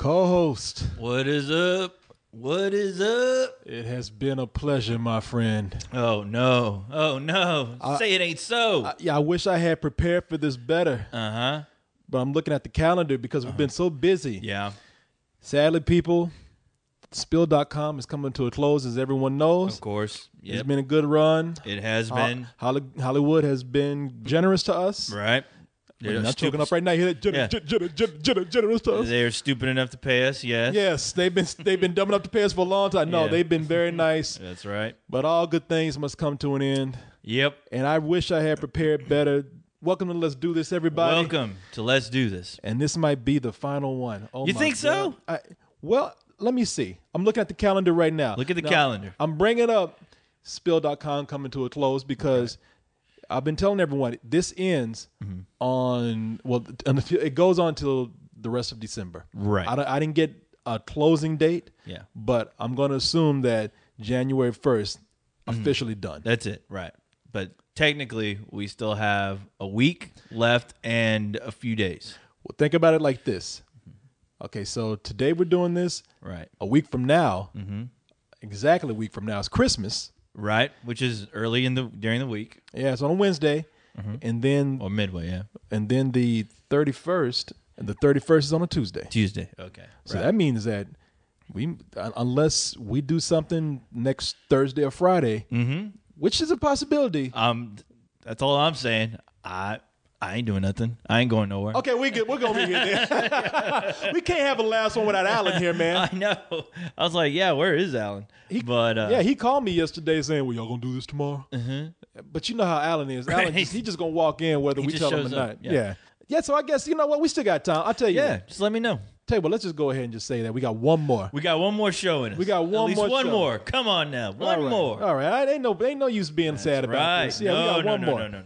Co-host. What is up? What is up? It has been a pleasure, my friend. Oh, no. Oh, no. Say it ain't so. I wish I had prepared for this better, Uh-huh. but I'm looking at the calendar because we've been so busy. Yeah. Sadly, people, Spill.com is coming to a close, as everyone knows. Of course. It's Yep. been a good run. It has been. Hollywood has been generous to us. Right. They're not choking up right now. You hear that? Generous to us. They're stupid enough to pay us, yes. Yes, they've been dumb enough to pay us for a long time. No, Yeah. they've been very nice. That's right. But all good things must come to an end. Yep. And I wish I had prepared better. Welcome to Let's Do This, everybody. Welcome to Let's Do This. And this might be the final one. Oh, You my think so? God. Well, let me see. I'm looking at the calendar right now. Look at the Now, calendar. I'm bringing up Spill.com coming to a close because I've been telling everyone this ends it goes on till the rest of December. Right. I didn't get a closing date. Yeah. But I'm going to assume that January 1st officially done. That's it. Right. But technically, we still have a week left and a few days. Well, think about it like this. Okay, so today we're doing this. Right. A week from now, exactly a week from now, is Christmas. Right. Which is early during the week. Yeah, it's on a Wednesday, and then Or midway, yeah. the 31st, and the 31st is on a Tuesday. Tuesday. Okay. So that means that unless we do something next Thursday or Friday, which is a possibility. That's all I'm saying. I ain't doing nothing. I ain't going nowhere. Okay, we good. We're gonna be here then. We can't have a last one without Alan here, man. I know. I was like, yeah, where is Alan? He called me yesterday saying, "Well, y'all gonna do this tomorrow?" But you know how Alan is. Alan, Right. he just gonna walk in whether He we just tell him or shows up. not. Yeah. Yeah. So I guess you know what, we still got time. I'll tell you. Yeah, just let me know. Tell you what, let's just go ahead and just say that we got one more. We got one more show in us. We got one At least more one show. more. Come on now. One All right. more. All right. Ain't no use being sad about Right. this. Yeah, we got one more. No.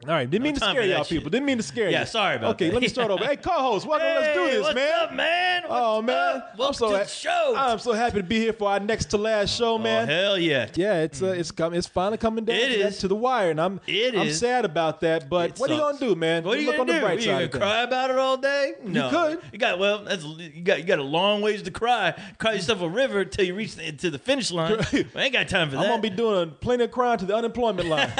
All right. Didn't mean to time scare for that y'all shit. people. Didn't mean to scare you. Yeah, sorry about Okay, that. let me start over. Hey, co-host, welcome. Let's do this, what's man. up, man? Oh What's man, up? Welcome to the show. I'm so happy to be here for our next to last show, man. Oh, hell yeah. Yeah, it's finally coming down It is. to the wire, and I'm is. sad about that. But It what are you sucks. gonna do, man? What are you Look gonna on the do? bright You side gonna of things. cry about it all day? No. could. You got a long ways to cry. Cry yourself a river until you reach to the finish line. I ain't got time for that. I'm gonna be doing plenty of crying to the unemployment line.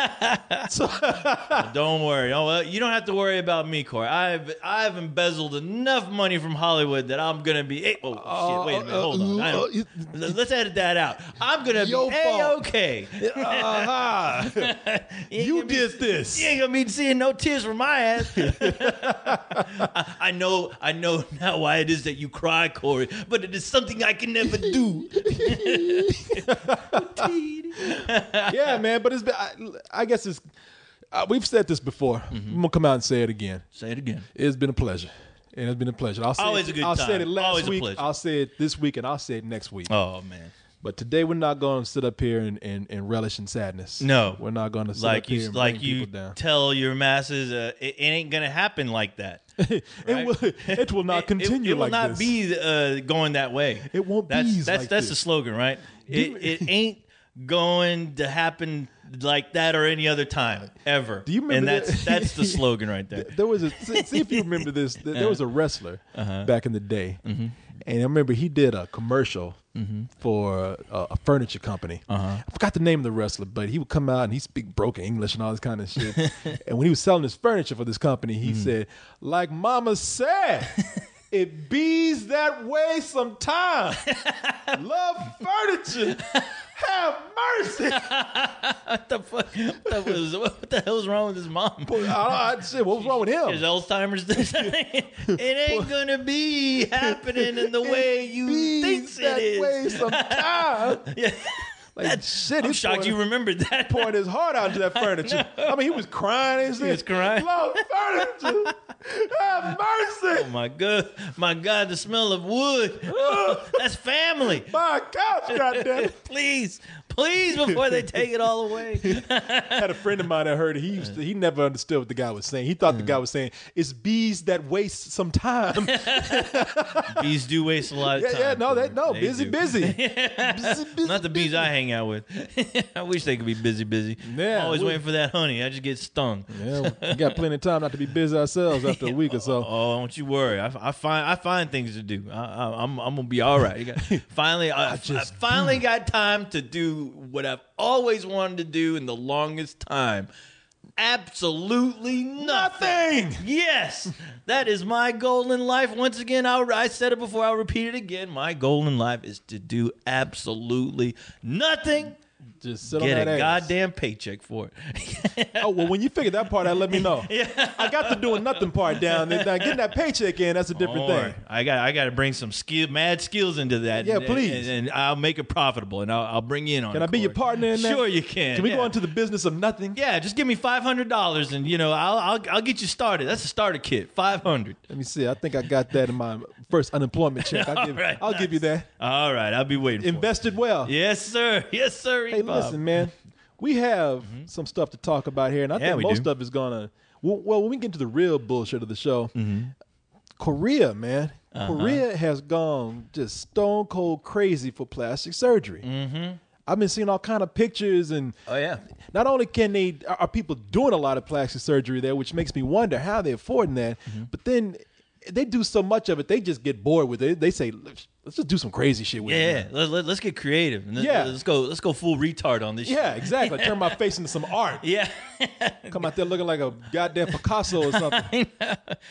Don't worry. Oh, well, you don't have to worry about me, Corey. I've embezzled enough money from Hollywood that I'm gonna be. Shit! Wait a minute. Hold on. Let's edit that out. I'm gonna Your be fault. okay. You did this. You ain't gonna be seeing no tears from my ass. I know now why it is that you cry, Corey, but it is something I can never do. Yeah, man. But it's been, I guess it's. We've said this before. I'm gonna come out and say it again. Say it again. It's been a pleasure. It has been a pleasure. I'll say Always a good I'll time. say it last Always a week. pleasure. I'll say it this week, and I'll say it next week. Oh man. But today we're not going to sit up here and relish in sadness. No. We're not going to sit Like up here you, and like bring you people down. tell your masses, it ain't gonna happen like that. Right? It will not continue It will like not this. be going that way. It won't be That's like that's this. the slogan, right? It ain't going to happen like that or any other time ever. Do you remember And that- that's the slogan right there. There was see if you remember this. There was a wrestler back in the day, and I remember he did a commercial for a furniture company. I forgot the name of the wrestler, but he would come out and he speak broken English and all this kind of shit. And when he was selling his furniture for this company, he said, "Like Mama said." It bees that way sometime. Love furniture. Have mercy. What the fuck? What the hell's wrong with his mom? Shit, what was wrong with His him? Alzheimer's. It ain't gonna be happening in the way you think that it is. way sometime. Yeah. Like, shit, I'm he's shocked you pouring- remembered that. pouring his heart out into that furniture. I mean, he was crying. He was crying. Love furniture. Have mercy. My God, the smell of wood. Oh, that's family. My couch, goddamn it. Please Please, before they take it all away. Had a friend of mine that heard it. He never understood what the guy was saying. He thought the guy was saying, it's bees that waste some time. Bees do waste a lot of time. Busy. Busy. Not the bees I hang out with. I wish they could be busy. Yeah, Always waiting for that honey. I just get stung. Yeah, we got plenty of time not to be busy ourselves after a week or so. Oh, don't you worry. I find things to do. I'm gonna be all right. I finally got time to do what I've always wanted to do in the longest time. Absolutely nothing. Yes, that is my goal in life. Once again, I said it before. I'll repeat it again. My goal in life is to do absolutely nothing. Just sit get on that a ass. goddamn paycheck for it. Oh, well, when you figure that part out, let me know. Yeah. I got the doing nothing part down. Now, getting that paycheck in, that's a different thing. I got to bring some mad skills into that. Yeah, please. And I'll make it profitable, and I'll bring you in on it. Can I be your partner in that? Sure you can. Can we go into the business of nothing? Yeah, just give me $500, and I'll get you started. That's a starter kit, $500. Let me see. I think I got that in my first unemployment check. I'll give you that. All right, I'll be waiting. Invested well. Yes, sir. Yes, sir. Hey, listen, man. We have some stuff to talk about here, and I think most of it's gonna. Well, when we get into the real bullshit of the show, Korea, man, Korea has gone just stone cold crazy for plastic surgery. I've been seeing all kind of pictures, and not only are people doing a lot of plastic surgery there, which makes me wonder how they're affording that, but then they do so much of it, they just get bored with it. They say, let's just do some crazy shit with it. Yeah, let's get creative. Let's go full retard on this shit. Yeah, exactly. Turn my face into some art. Yeah. Come out there looking like a goddamn Picasso or something.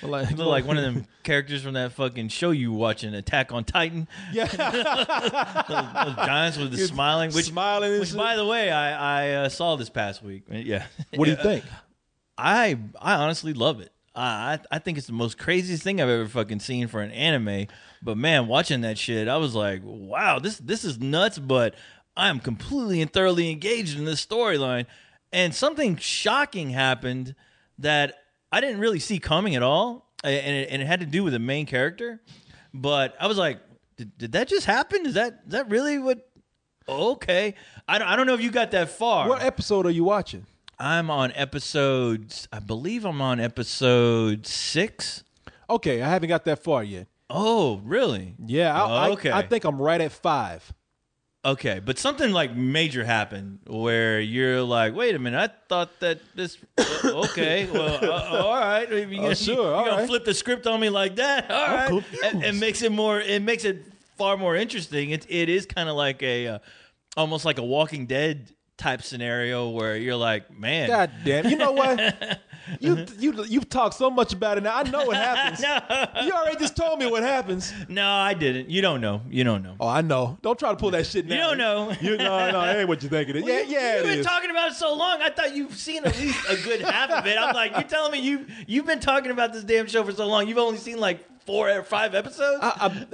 Look like one of them characters from that fucking show you watching, Attack on Titan. Yeah. those giants with the smiling. Which, by the way, I saw this past week. Yeah. What do you think? I honestly love it. I think it's the most craziest thing I've ever fucking seen for an anime. But man, watching that shit, I was like, wow, this is nuts, but I'm completely and thoroughly engaged in this storyline. And something shocking happened that I didn't really see coming at all. And it had to do with the main character. But I was like, did that just happen? Is that really what? Okay. I don't know if you got that far. What episode are you watching? I believe I'm on episode 6. Okay, I haven't got that far yet. Oh, really? Yeah, okay. I think I'm right at 5. Okay, but something like major happened where you're like, wait a minute, I thought that this. Okay, well, all right. You're gonna flip the script on me like that? All right, and makes it more. It makes it far more interesting. It is kind of like almost like a Walking Dead type scenario where you're like, man, God damn, you know what? You've talked so much about it now. I know what happens. No. You already just told me what happens. No, I didn't. You don't know. Oh, I know. Don't try to pull that shit now. You don't know. No, that ain't what you think it is. Yeah, You've been talking about it so long. I thought you've seen at least a good half of it. I'm like, you're telling me you've been talking about this damn show for so long. You've only seen like 4 or 5 episodes? I've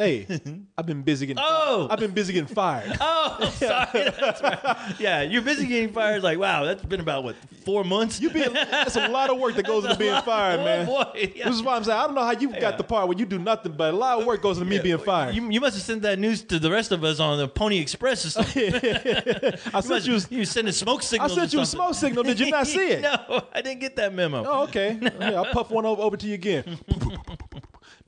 been busy getting. I've been busy getting fired. Oh, sorry. That's right. Yeah, you're busy getting fired. Like, wow, that's been about 4 months. That's a lot of work that goes into being fired, man. Oh boy. Yeah. This is why I'm saying I don't know how you got the part where you do nothing, but a lot of work goes into me being fired. You must have sent that news to the rest of us on the Pony Express or something. You sending smoke signals. I sent you a smoke signal. Did you not see it? No, I didn't get that memo. Oh, okay. Yeah, I'll puff one over to you again.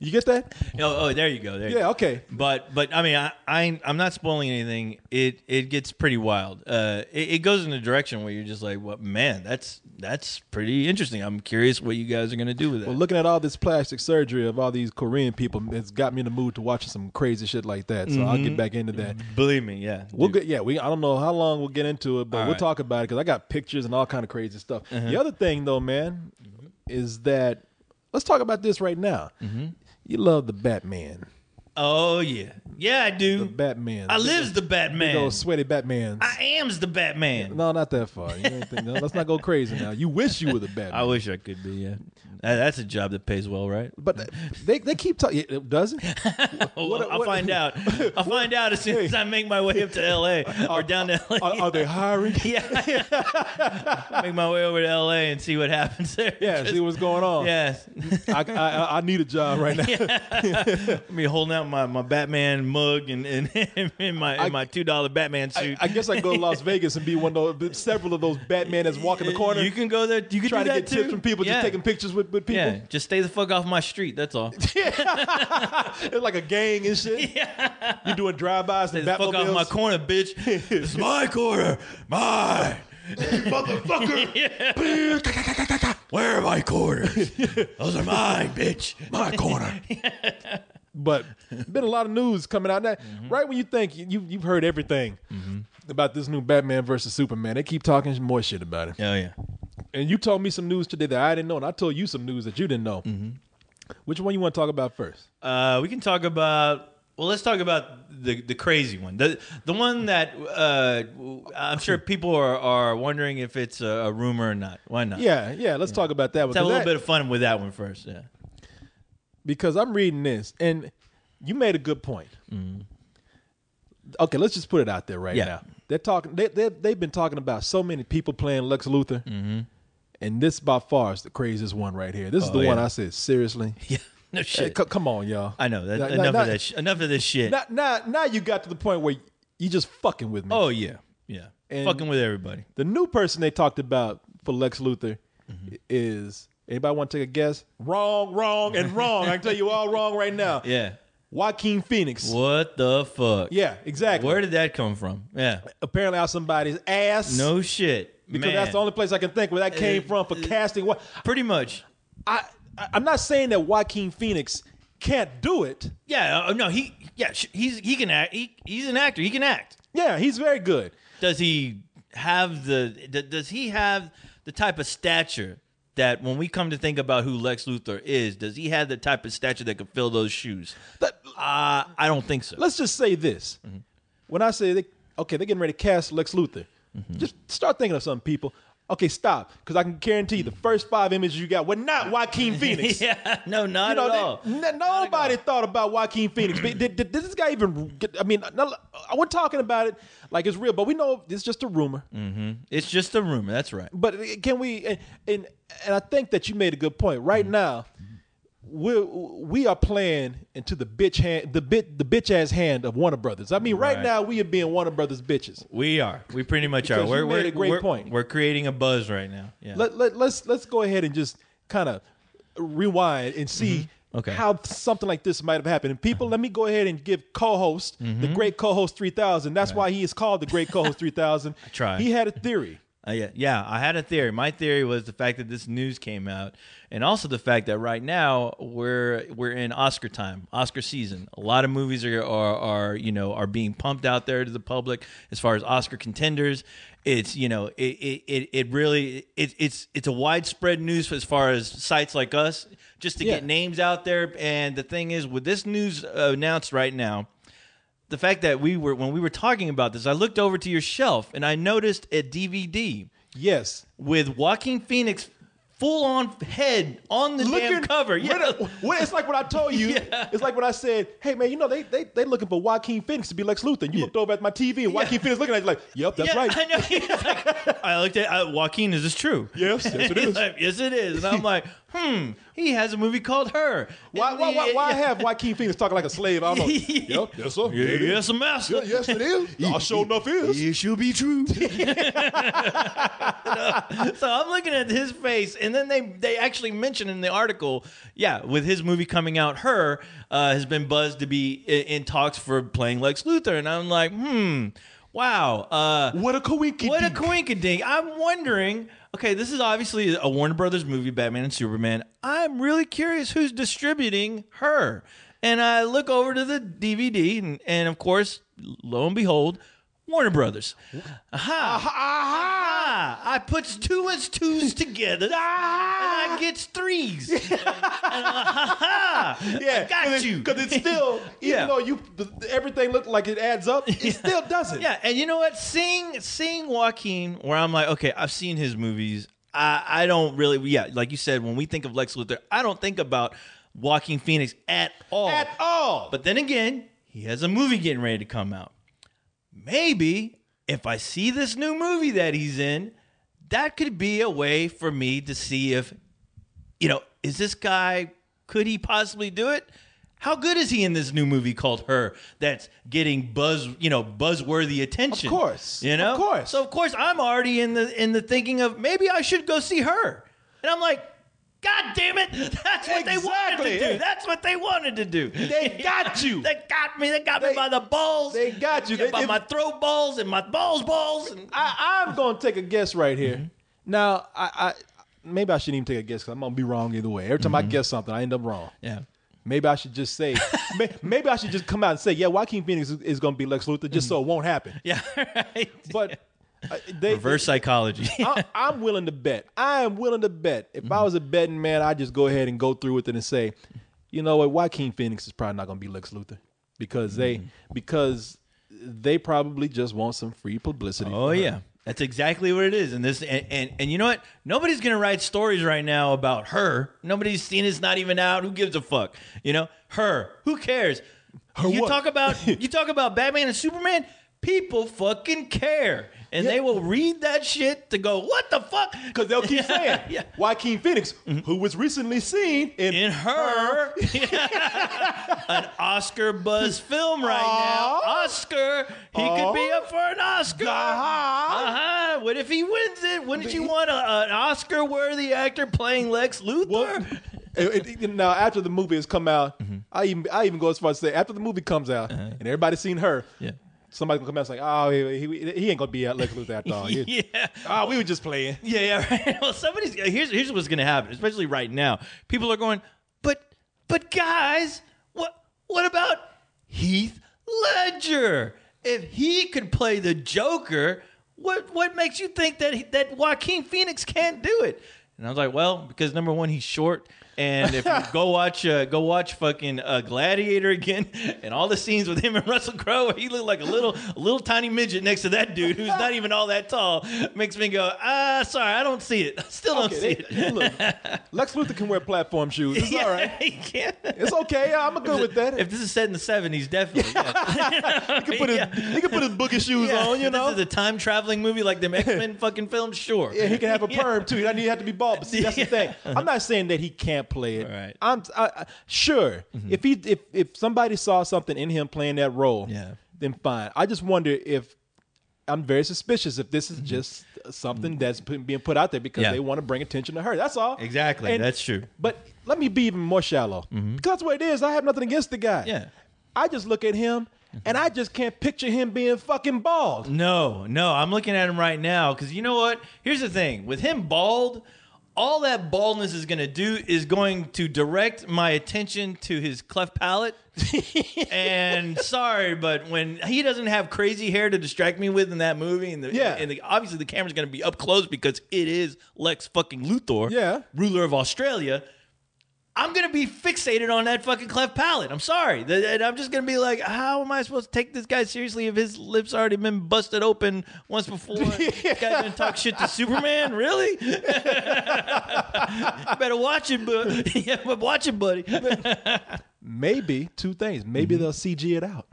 You get that? Oh, there you go. There you go. Okay. But I mean, I'm not spoiling anything. It gets pretty wild. It goes in a direction where you're just like, well, man, that's pretty interesting. I'm curious what you guys are gonna do with that. Well, looking at all this plastic surgery of all these Korean people, it's got me in the mood to watch some crazy shit like that. So I'll get back into that. Believe me, yeah. I don't know how long we'll get into it, but we'll talk about it because I got pictures and all kind of crazy stuff. The other thing, though, man, is that let's talk about this right now. You love the Batman. Oh, yeah. Yeah, I do. The Batman. I lives the Batman. Those sweaty Batman. I am's the Batman. No, not that far. Let's not go crazy now. You wish you were the Batman. I wish I could be, yeah. That's a job that pays well, right? But they keep talking. Does it? I'll find out. I'll find out as soon as I make my way up to L.A. or down to L.A. Are they hiring? Yeah. Make my way over to L.A. and see what happens there. Yeah, see what's going on. Yes. I need a job right now. Yeah. Me holding out my Batman mug and in my $2 Batman suit. I guess I can go to Las Vegas and be one of those, several of those Batman that's walking the corner. You can go there. You can try do to that get too. tips from people, just taking pictures with people. Yeah, just stay the fuck off my street. That's all. It's like a gang and shit. Yeah. You doing drive-bys and Stay the fuck off my corner, bitch. It's my corner. Mine. Motherfucker. Yeah. Where are my corners? Those are mine, bitch. My corner. But been a lot of news coming out. Now, right when you think you've heard everything about this new Batman versus Superman, they keep talking more shit about it. Oh, yeah. And you told me some news today that I didn't know, and I told you some news that you didn't know. Which one you want to talk about first? We can talk about. Well, let's talk about the crazy one. The one that I'm sure people are wondering if it's a rumor or not. Why not? Yeah. Let's talk about that one. Let's have a little bit of fun with that one first. Yeah. Because I'm reading this, and you made a good point. Okay, let's just put it out there right now. They're talking. They've been talking about so many people playing Lex Luthor, and this by far is the craziest one right here. This is the one I said seriously. Yeah. No shit. Hey, come on, y'all. I know that. Enough of this shit. Now you got to the point where you just fucking with me. Oh yeah. And fucking with everybody. The new person they talked about for Lex Luthor is, anybody want to take a guess? Wrong. I can tell you all wrong right now. Yeah. Joaquin Phoenix. What the fuck? Yeah, exactly. Where did that come from? Yeah. Apparently out somebody's ass. No shit. Because that's the only place I can think where that came from for casting. Pretty much. I'm not saying that Joaquin Phoenix can't do it. Yeah, no, he can act. He's an actor. He can act. Yeah, he's very good. Does he have the type of stature that when we come to think about who Lex Luthor is, does he have the type of stature that can fill those shoes? I don't think so. Let's just say this. When I say they're getting ready to cast Lex Luthor, just start thinking of something, people. Okay, stop, because I can guarantee you the first 5 images you got were not Joaquin Phoenix. Yeah, no, not at all. Nobody thought about Joaquin Phoenix. Did this guy even get, I mean, we're talking about it like it's real, but we know it's just a rumor. It's just a rumor, that's right. But can we, and I think that you made a good point. Right now, we are playing into the bitch ass hand of Warner Brothers. I mean, right now we are being Warner Brothers bitches. We are. We pretty much are. You made a great point. We're creating a buzz right now. Yeah. Let's go ahead and just kind of rewind and see how something like this might have happened. And people, let me go ahead and give co-host the great co-host 3000. That's why he is called the great co-host 3000. I tried. He had a theory. Yeah, I had a theory. My theory was the fact that this news came out, and also the fact that right now we're in Oscar time, Oscar season. A lot of movies are being pumped out there to the public as far as Oscar contenders. It's it's a widespread news as far as sites like us just to get names out there. And the thing is, with this news announced right now, the fact that when we were talking about this, I looked over to your shelf and I noticed a DVD. Yes. With Joaquin Phoenix full on head on the damn cover. Yeah. It's like what I told you. It's like when I said, hey man, they looking for Joaquin Phoenix to be Lex Luthor. And you looked over at my TV and Joaquin Phoenix looking at you like, yep, that's right. I know. I looked at Joaquin, is this true? Yes, it is. Like, yes, it is. And I'm like, he has a movie called Her. Why have Joaquin Phoenix talking like a slave? I don't know. Yep, yes, sir. Yes, a master. Yes, it is. Sure enough is. It should be true. So I'm looking at his face, and then they actually mention in the article, with his movie coming out, Her has been buzzed to be in talks for playing Lex Luthor. And I'm like, wow. What a coinkydink. What a coinkydink. I'm wondering, okay, this is obviously a Warner Brothers movie, Batman and Superman. I'm really curious who's distributing Her. And I look over to the DVD, and of course, lo and behold, Warner Brothers. I puts 2 and 2s together, and I gets 3s. I got you. Because it's still, even though everything looked like it adds up, it still doesn't. Yeah, and you know what? Seeing Joaquin, where I'm like, okay, I've seen his movies. I don't really, like you said, when we think of Lex Luthor, I don't think about Joaquin Phoenix at all. At all. But then again, he has a movie getting ready to come out. Maybe if I see this new movie that he's in, that could be a way for me to see if, is this guy, could he possibly do it? How good is he in this new movie called Her that's getting buzzworthy attention? Of course. Of course. So of course I'm already in the thinking of maybe I should go see Her. And I'm like, God damn it! That's what they wanted to do. That's what they wanted to do. They got you. They got me. They got me by the balls. They got you. By my throat balls and my balls. And I'm going to take a guess right here. Now, I maybe I shouldn't even take a guess because I'm going to be wrong either way. Every time I guess something, I end up wrong. Yeah. Maybe I should just say, maybe I should just come out and say, yeah, Joaquin Phoenix is going to be Lex Luthor just so it won't happen. Yeah, right. But reverse psychology. I'm willing to bet. I am willing to bet. If I was a betting man, I'd just go ahead and go through with it and say, you know what, Joaquin Phoenix is probably not going to be Lex Luthor because they probably just want some free publicity. Oh yeah. That's exactly what it is. And this and you know what? Nobody's gonna write stories right now about Her. Nobody's seen it's not even out. Who gives a fuck? Her. Who cares? You talk about Batman and Superman, people fucking care. And they will read that shit to go, what the fuck? Because they'll keep saying, Joaquin Phoenix, who was recently seen in Her. An Oscar buzz film right now. Oscar. He could be up for an Oscar. What if he wins it? Wouldn't you want an Oscar-worthy actor playing Lex Luthor? Now, after the movie has come out, I even go as far as to say, after the movie comes out and everybody's seen Her, somebody's gonna come out and say, "Oh, he ain't gonna be at Lex Luthor after all." Oh, we were just playing. Yeah. Right. Well, here's what's gonna happen, especially right now. People are going, but guys, what about Heath Ledger? If he could play the Joker, what makes you think that Joaquin Phoenix can't do it? And I was like, well, because number one, he's short. And if you go watch fucking Gladiator again, and all the scenes with him and Russell Crowe, he looked like a little tiny midget next to that dude who's not even all that tall. Makes me go, sorry, I don't see it. I still don't see it. Look, Lex Luthor can wear platform shoes. It's all right. He can. It's okay. I'm good with that. If this is set in the 70s, definitely. Yeah. He can put his boogie shoes on. If this is a time traveling movie like them X-Men fucking films, sure. Yeah, he can have a perm too. He doesn't have to be bald. But see, that's the thing. I'm not saying that he can't play it. Right. I'm sure if somebody saw something in him playing that role, then fine. I just wonder if I'm very suspicious if this is just something that's being put out there because they want to bring attention to Her. That's all. Exactly. That's true. But let me be even more shallow because that's what it is. I have nothing against the guy. Yeah. I just look at him and I just can't picture him being fucking bald. No, I'm looking at him right now because you know what? Here's the thing. With him bald, all that baldness is going to do is going to direct my attention to his cleft palate. And sorry, but when he doesn't have crazy hair to distract me with in that movie, and obviously the camera's going to be up close because it is Lex fucking Luthor, ruler of Australia. I'm going to be fixated on that fucking cleft palate. I'm sorry. And I'm just going to be like, how am I supposed to take this guy seriously if his lips already been busted open once before? This guy didn't talk shit to Superman? Really? Better watch it, but watch it, buddy. Maybe two things. Maybe they'll CG it out.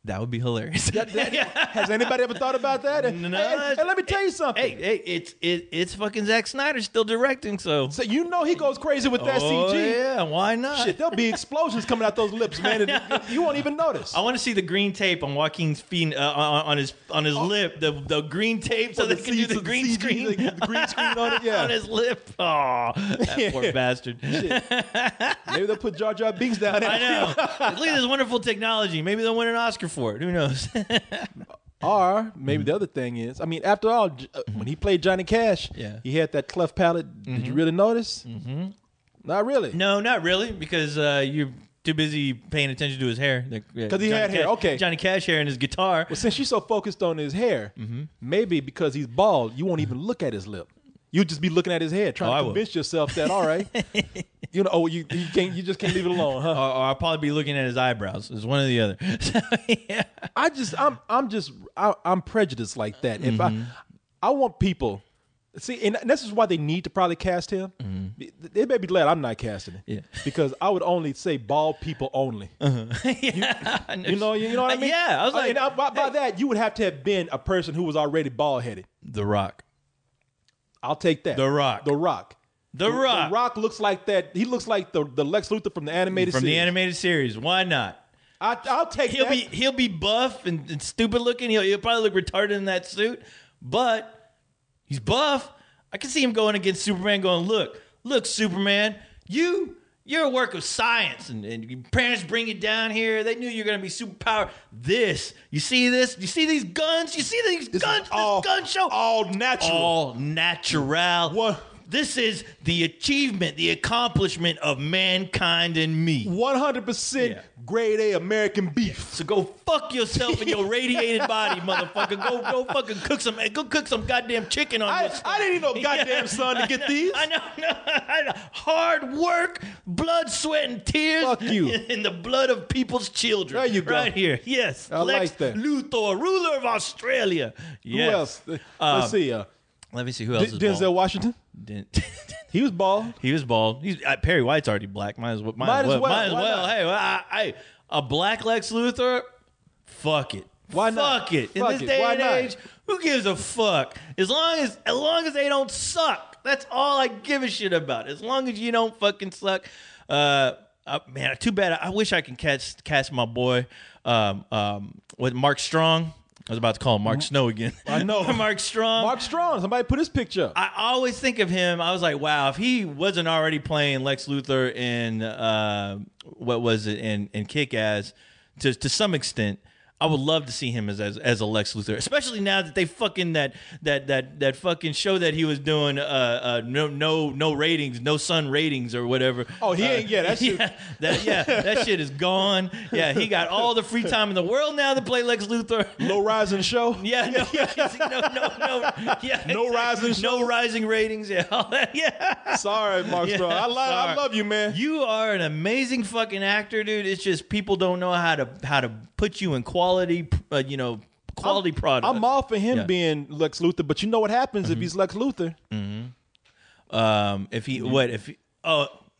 That would be hilarious. Has anybody ever thought about that? No. Hey, let me tell you something. Hey, it's fucking Zack Snyder still directing, so you know he goes crazy with that CG. Yeah, why not? Shit, there'll be explosions coming out those lips, man. And you won't even notice. I want to see the green tape on Joaquin's feet on his lip, the green tape, so they can do the green screen. The green screen on it, on his lip. Oh, that poor bastard. Shit. Maybe they'll put Jar Jar Binks down there. I know. Look at this wonderful technology. Maybe they'll win an Oscar for it. Who knows? Or maybe the other thing is, I mean, after all, when he played Johnny Cash, he had that cleft palate. Did you really notice? Not really. No, not really, because you're too busy paying attention to his hair. Because he had hair. Okay. Johnny Cash hair and his guitar. Well, since you're so focused on his hair, maybe because he's bald, you won't even look at his lip. You'll just be looking at his head, trying to convince yourself that, all right, you just can't leave it alone, huh? Or I'll probably be looking at his eyebrows. It's one or the other. So, I'm prejudiced like that. If I want people, see, and this is why they need to probably cast him. They may be glad I'm not casting it, because I would only say bald people only. You know what I mean? Yeah, I was like, by that you would have to have been a person who was already bald headed. The Rock. I'll take that. The Rock. The Rock. The Rock. The Rock looks like that. He looks like the Lex Luthor from the animated series. From the animated series. Why not? I'll take that. He'll be buff and stupid looking. He'll probably look retarded in that suit, but he's buff. I can see him going against Superman, going, look, Superman, you're a work of science, and your parents bring you down here. They knew you were going to be superpowered. You see this? You see these guns? You see these guns? This gun show? All natural. All natural. What? This is the achievement, the accomplishment of mankind and me. 100% grade A American beef. So go fuck yourself in your radiated body, motherfucker. Go fucking cook some goddamn chicken on I your stove. didn't need no goddamn son to get these. I know. Hard work, blood, sweat, and tears. Fuck you. In the blood of people's children. There you go. Right here. Yes. I like that. Luthor, ruler of Australia. Yes. Who else? Let's see. Let me see who else is Denzel bald. Washington. He was bald. He was bald. Perry White's already black. Might as well. Might as well. Hey, a black Lex Luthor. Fuck it. Why not? Fuck it. In Fuck this it. day Why and not? age, who gives a fuck? As long as they don't suck. That's all I give a shit about. As long as you don't fucking suck. Man, too bad. I wish I can cast my boy with Mark Strong. I was about to call him Mark Snow again. I know. Mark Strong. Mark Strong. Somebody put his picture up. I always think of him. I was like, wow, if he wasn't already playing Lex Luthor in in Kick-Ass to some extent, I would love to see him as a Lex Luthor, especially now that they fucking that fucking show that he was doing no ratings, no Sun ratings or whatever. Oh, he ain't that shit. That shit is gone. Yeah, he got all the free time in the world now to play Lex Luthor. Low rising show. Yeah, no, yeah, No rising show. no rising ratings. Yeah, all that. Yeah. Sorry, Mark Strong. I love you, man. You are an amazing fucking actor, dude. It's just people don't know how to put you in quality product. I'm all for him being Lex Luthor, but you know what happens if he's Lex Luthor?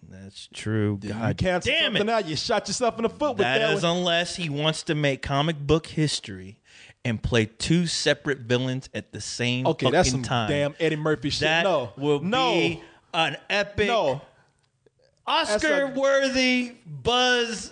That's true. God You cancel damn something it. out, you shot yourself in the foot with That that. is unless he wants to make comic book history and play two separate villains at the same Okay, fucking that's some time. damn Eddie Murphy shit. That No. will No. be an epic No. Oscar-worthy buzz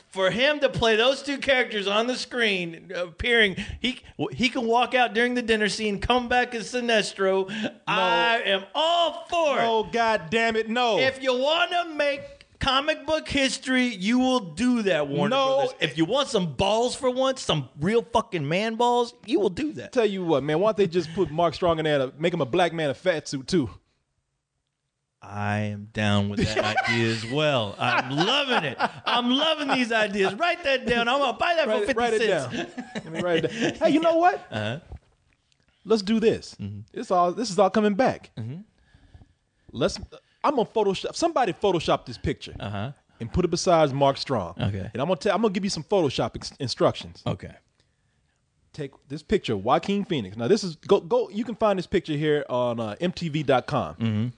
for him to play those two characters on the screen, appearing. He can walk out during the dinner scene, come back as Sinestro. I am all for it. Oh, God damn it, no. If you want to make comic book history, you will do that, Warner Brothers. If you want some balls for once, some real fucking man balls, you will do that. Tell you what, man, why don't they just put Mark Strong in there to make him a black man in a fat suit, too? I am down with that idea as well. I'm loving it. I'm loving these ideas. Write that down. I'm going to buy that for 50 Write it cents. down. Let me write it down. Hey, you know what? Let's do this. This is all coming back. I'm gonna Photoshop. Somebody Photoshop this picture and put it beside Mark Strong. Okay. And I'm gonna give you some Photoshop instructions. Okay. Take this picture of Joaquin Phoenix. Now this is go. You can find this picture here on MTV.com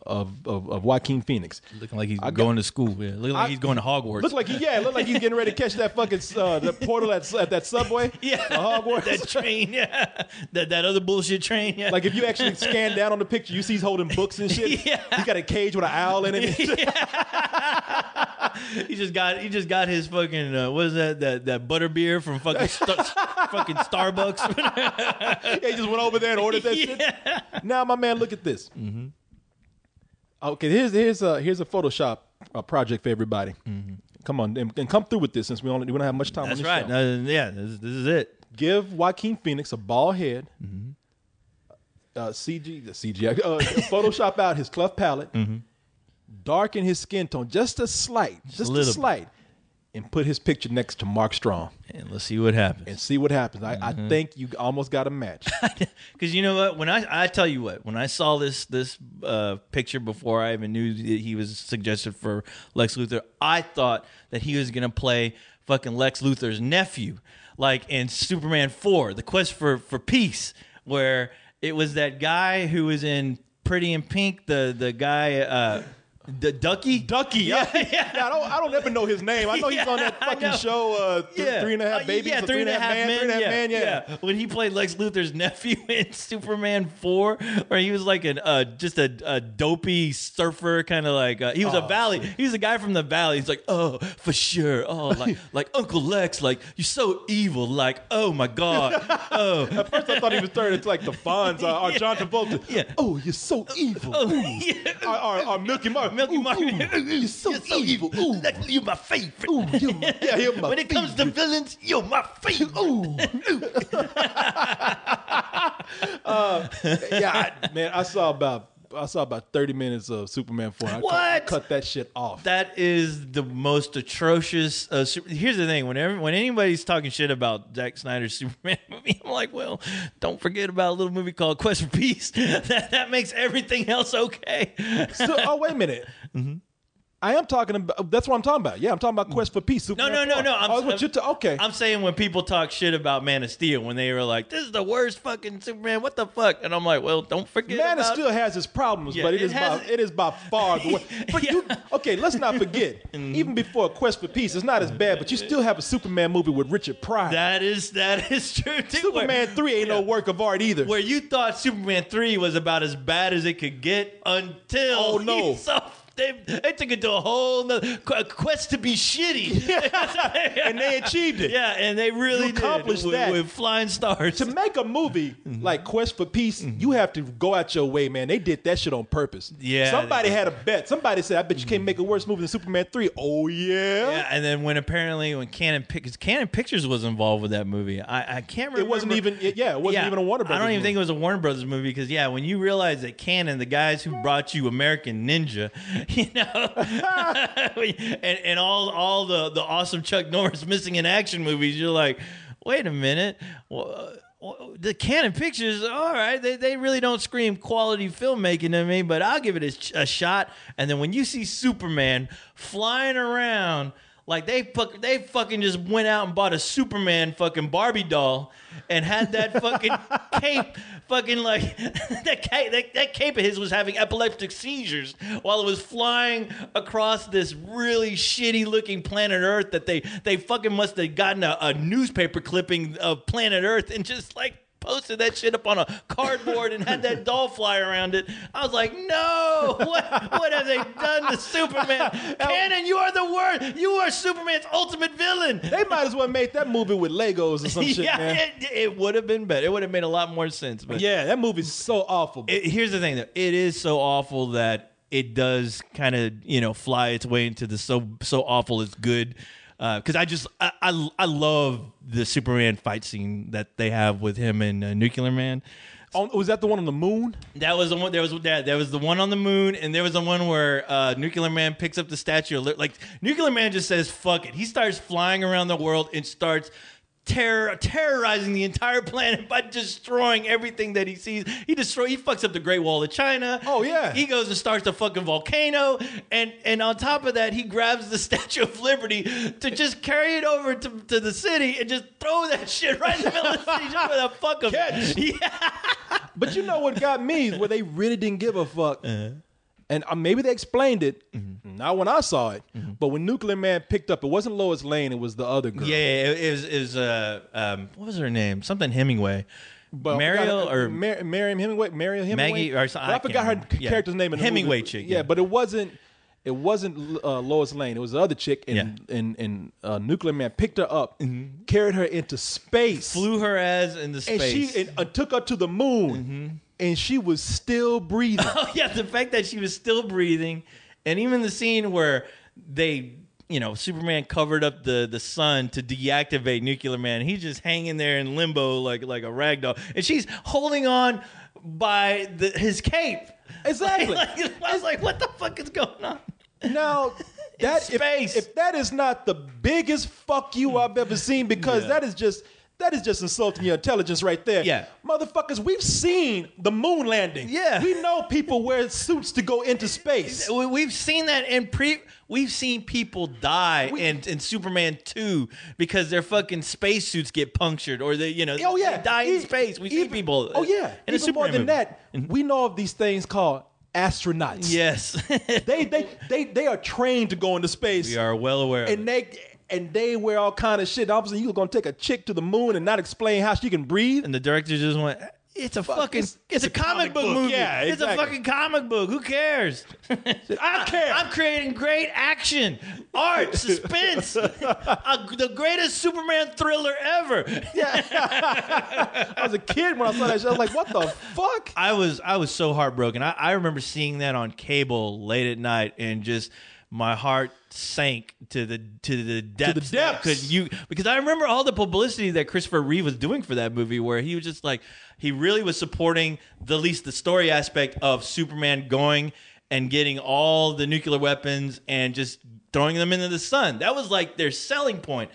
of Joaquin Phoenix. Looking like he's going to school. Yeah. Looking like he's going to Hogwarts. Look like he's getting ready to catch that fucking the portal at that subway. Yeah, Hogwarts. that train. Yeah, that other bullshit train. Yeah, Like if you actually scan down on the picture, you see he's holding books and shit. Yeah. He got a cage with an owl in it. he just got his fucking what is that butter beer from fucking fucking Starbucks. He just went over there and ordered that shit. Now, my man, look at this. Okay, here's a Photoshop project for everybody. Come on, and come through with this since we don't have much time. That's on the right. show. This is it. Give Joaquin Phoenix a bald head. Photoshop out his cleft palate. Darken his skin tone just a slight, and put his picture next to Mark Strong. And let's see what happens. And see what happens. I think you almost got a match. Because you know what? When I tell you what, when I saw this picture before I even knew that he was suggested for Lex Luthor, I thought that he was gonna play fucking Lex Luthor's nephew, like in Superman 4, The Quest for Peace, where it was that guy who was in Pretty in Pink, the guy. The Ducky? Ducky. Yeah. I don't ever know his name. I know he's on that fucking show, 3.5 Babies. Yeah, 3.5 Men. Yeah. When he played Lex Luthor's nephew in Superman 4, where he was like just a dopey surfer, kind of like he was a valley. He was a guy from the valley. He's like, oh, for sure. Oh, like Uncle Lex, like you're so evil. Like, oh my god. Oh. At first I thought he was turned into like the Fonz or John Travolta. Yeah. Oh, you're so evil. Or Milky Mark. Milky Mark. You're so evil. Ooh. Lex, you're my favorite. Ooh, you're my when it comes to villains, you're my favorite. Ooh. Man, I saw about 30 minutes of Superman 4. I cut that shit off. That is the most atrocious. Here's the thing: when anybody's talking shit about Zack Snyder's Superman movie, I'm like, well, don't forget about a little movie called Quest for Peace. that makes everything else okay. So, wait a minute. Mm-hmm. I am talking about. That's what I'm talking about. Yeah, I'm talking about Quest for Peace. Superman 4. No. Okay. I'm saying when people talk shit about Man of Steel, when they were like, "This is the worst fucking Superman," what the fuck? And I'm like, well, don't forget. Man of Steel has its problems, but it is by far the worst. But let's not forget. Even before Quest for Peace, it's not as bad. But you still have a Superman movie with Richard Pryor. That is true too. Superman 3 ain't no work of art either. Where you thought Superman 3 was about as bad as it could get until They took it to a whole nother quest to be shitty. And they achieved it. Yeah, and they really accomplished that with flying stars. To make a movie like Quest for Peace, you have to go out your way, man. They did that shit on purpose. Yeah. Somebody had a bet. Somebody said, I bet you can't make a worse movie than Superman 3. Oh, yeah? Yeah, and then when Canon Pictures was involved with that movie, I can't remember. It wasn't even a Warner Brothers I don't even movie. think it was a Warner Brothers movie because, when you realize that Canon, the guys who brought you American Ninja, you know, and all the awesome Chuck Norris missing in action movies, you're like, wait a minute, the Canon Pictures, all right, they really don't scream quality filmmaking to me, but I'll give it a shot. And then when you see Superman flying around, like they fucking just went out and bought a Superman fucking Barbie doll and had that fucking cape fucking like that cape of his was having epileptic seizures while it was flying across this really shitty looking planet Earth that they fucking must have gotten a newspaper clipping of planet Earth and just like posted that shit up on a cardboard and had that doll fly around it. I was like, no, what have they done to Superman? Canon, you are the worst. You are Superman's ultimate villain. They might as well make that movie with Legos or some shit, man. It would have been better. It would have made a lot more sense. But yeah, that movie's so awful. Here's the thing, though. It is so awful that it does kind of, fly its way into the so awful it's good. Because I love the Superman fight scene that they have with him and Nuclear Man. Was that the one on the moon? That was the one. There was the one on the moon, and there was the one where Nuclear Man picks up the Statue of Liberty. Like Nuclear Man just says "fuck it." He starts flying around the world and starts terrorizing the entire planet by destroying everything that he sees. He fucks up the Great Wall of China. Oh yeah. He goes and starts a fucking volcano, and on top of that, he grabs the Statue of Liberty to just carry it over to the city and just throw that shit right in the middle of the city just for the fuck of it. Yeah. But you know what got me is where they really didn't give a fuck. And maybe they explained it, not when I saw it, but when Nuclear Man picked up, it wasn't Lois Lane, it was the other girl. Yeah, it was what was her name? Something Hemingway. Mariel or Miriam Hemingway, Mariel Hemingway. Maggie or something. I forgot her character's name in the Hemingway movie. chick. Yeah, but it wasn't Lois Lane. It was the other chick, and Nuclear Man picked her up, carried her into space, flew her ass into space, and took her to the moon. And she was still breathing. Oh yeah, the fact that she was still breathing, and even the scene where they, Superman covered up the sun to deactivate Nuclear Man. He's just hanging there in limbo like a rag doll, and she's holding on by his cape. Exactly. I was like, what the fuck is going on? Now that if that is not the biggest fuck you I've ever seen, because that is just insulting your intelligence right there. Yeah. Motherfuckers, we've seen the moon landing. Yeah. We know people wear suits to go into space. We've seen that we've seen people die in Superman 2 because their fucking spacesuits get punctured or they die in space. We've seen people. Oh yeah. In Even more than that, we know of these things called astronauts. Yes. They are trained to go into space. We are well aware of And it. they wear all kind of shit. Obviously, you're gonna take a chick to the moon and not explain how she can breathe. And the director just went, it's a fucking, it's a comic book movie. Yeah, It's a exactly. fucking comic book. Who cares? I care. I'm creating great action, art, suspense. The greatest Superman thriller ever. I was a kid when I saw that shit. I was like, what the fuck? I was so heartbroken. I remember seeing that on cable late at night and just my heart sank to the depths. Because I remember all the publicity that Christopher Reeve was doing for that movie, where he was just like, he really was supporting at least the story aspect of Superman going and getting all the nuclear weapons and just throwing them into the sun. That was like their selling point.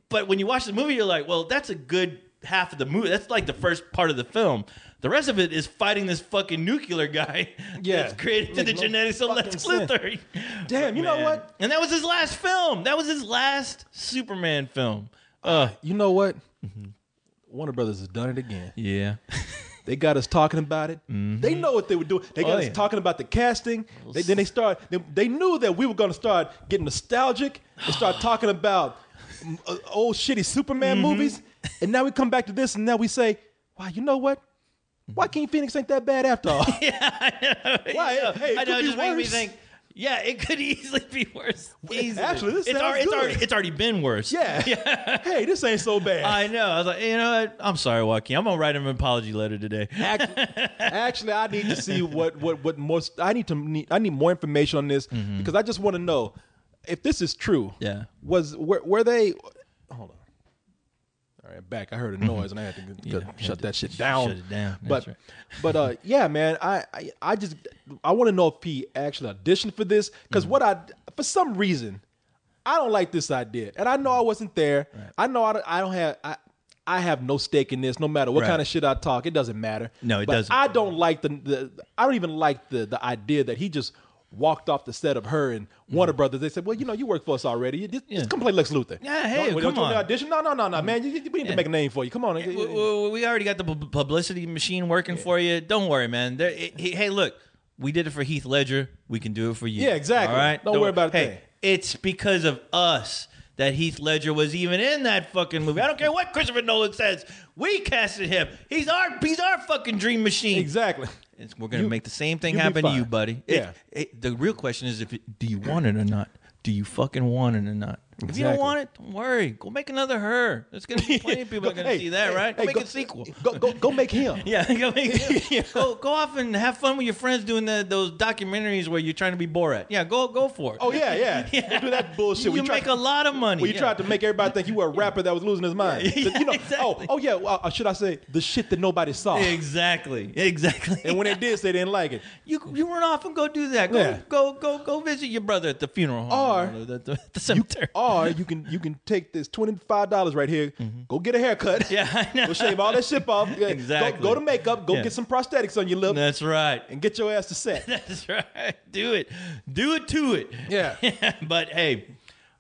But when you watch the movie, you're like, well, that's a good half of the movie. That's like the first part of the film. The rest of it is fighting this fucking nuclear guy that's created to the genetics of Lex Luthor. Damn, you know what? And that was his last film. That was his last Superman film. You know what? Warner Brothers has done it again. Yeah. They got us talking about it. They know what they were doing. They got us talking about the casting. They knew that we were going to start getting nostalgic and start talking about old shitty Superman movies. And now we come back to this and now we say, wow, you know what? Joaquin Phoenix ain't that bad after all. Yeah, I know. Why? Hey, I know. It just made me worse. think. Yeah, it could easily be worse. Easily. Actually, this it's sounds good. It's already been worse. Yeah. Hey, this ain't so bad. I know. I was like, you know what? I'm sorry, Joaquin. I'm gonna write him an apology letter today. Actually, I need to see what more. I need more information on this because I just want to know if this is true. Yeah. Were they? Hold on. All right, back. I heard a noise and I had to shut that shit down. Shut it down. But That's right. yeah, man. I want to know if he actually auditioned for this because for some reason I don't like this idea, and I know I wasn't there. Right. I know I have no stake in this. No matter what Right. kind of shit I talk, it doesn't matter. No, it But doesn't. I don't like I don't even like the idea that he just walked off the set of her and Warner Brothers. They said, "Well, you know, you work for us already. Just come play Lex Luthor." Yeah, hey, don't come you want on. to audition? No, man. We need to make a name for you. Come on. We already got the publicity machine working for you. Don't worry, man. Hey, look, we did it for Heath Ledger. We can do it for you. Yeah, exactly. All right, Don't worry about a thing. Hey, it's because of us that Heath Ledger was even in that fucking movie. I don't care what Christopher Nolan says. We casted him. He's our fucking dream machine. Exactly. We're gonna make the same thing you'll be happen to fine. you, buddy. Yeah. The real question is, do you want it or not? Do you fucking want it or not? If you don't Exactly. want it, don't worry. Go make another Her. There's gonna be plenty of people that are gonna see that, right? Go make a sequel. Go make him. Yeah, go off and have fun with your friends doing those documentaries where you're trying to be Borat. Yeah, go for it. Oh yeah. Go do that bullshit. You make a lot of money. Well, you tried to make everybody think you were a rapper that was losing his mind. Exactly. Oh yeah. Well, should I say the shit that nobody saw? Exactly. And when they did say they didn't like it, You run off and go do that. Yeah. Go visit your brother at the funeral home Or or the cemetery. or you can take this $25 right here. Go get a haircut. Yeah, I know. Go shave all that shit off. Yeah, Exactly. Go to makeup. Go Yeah. get some prosthetics on your lip That's right. and get your ass to set. That's right. Do it to it. Yeah. But hey,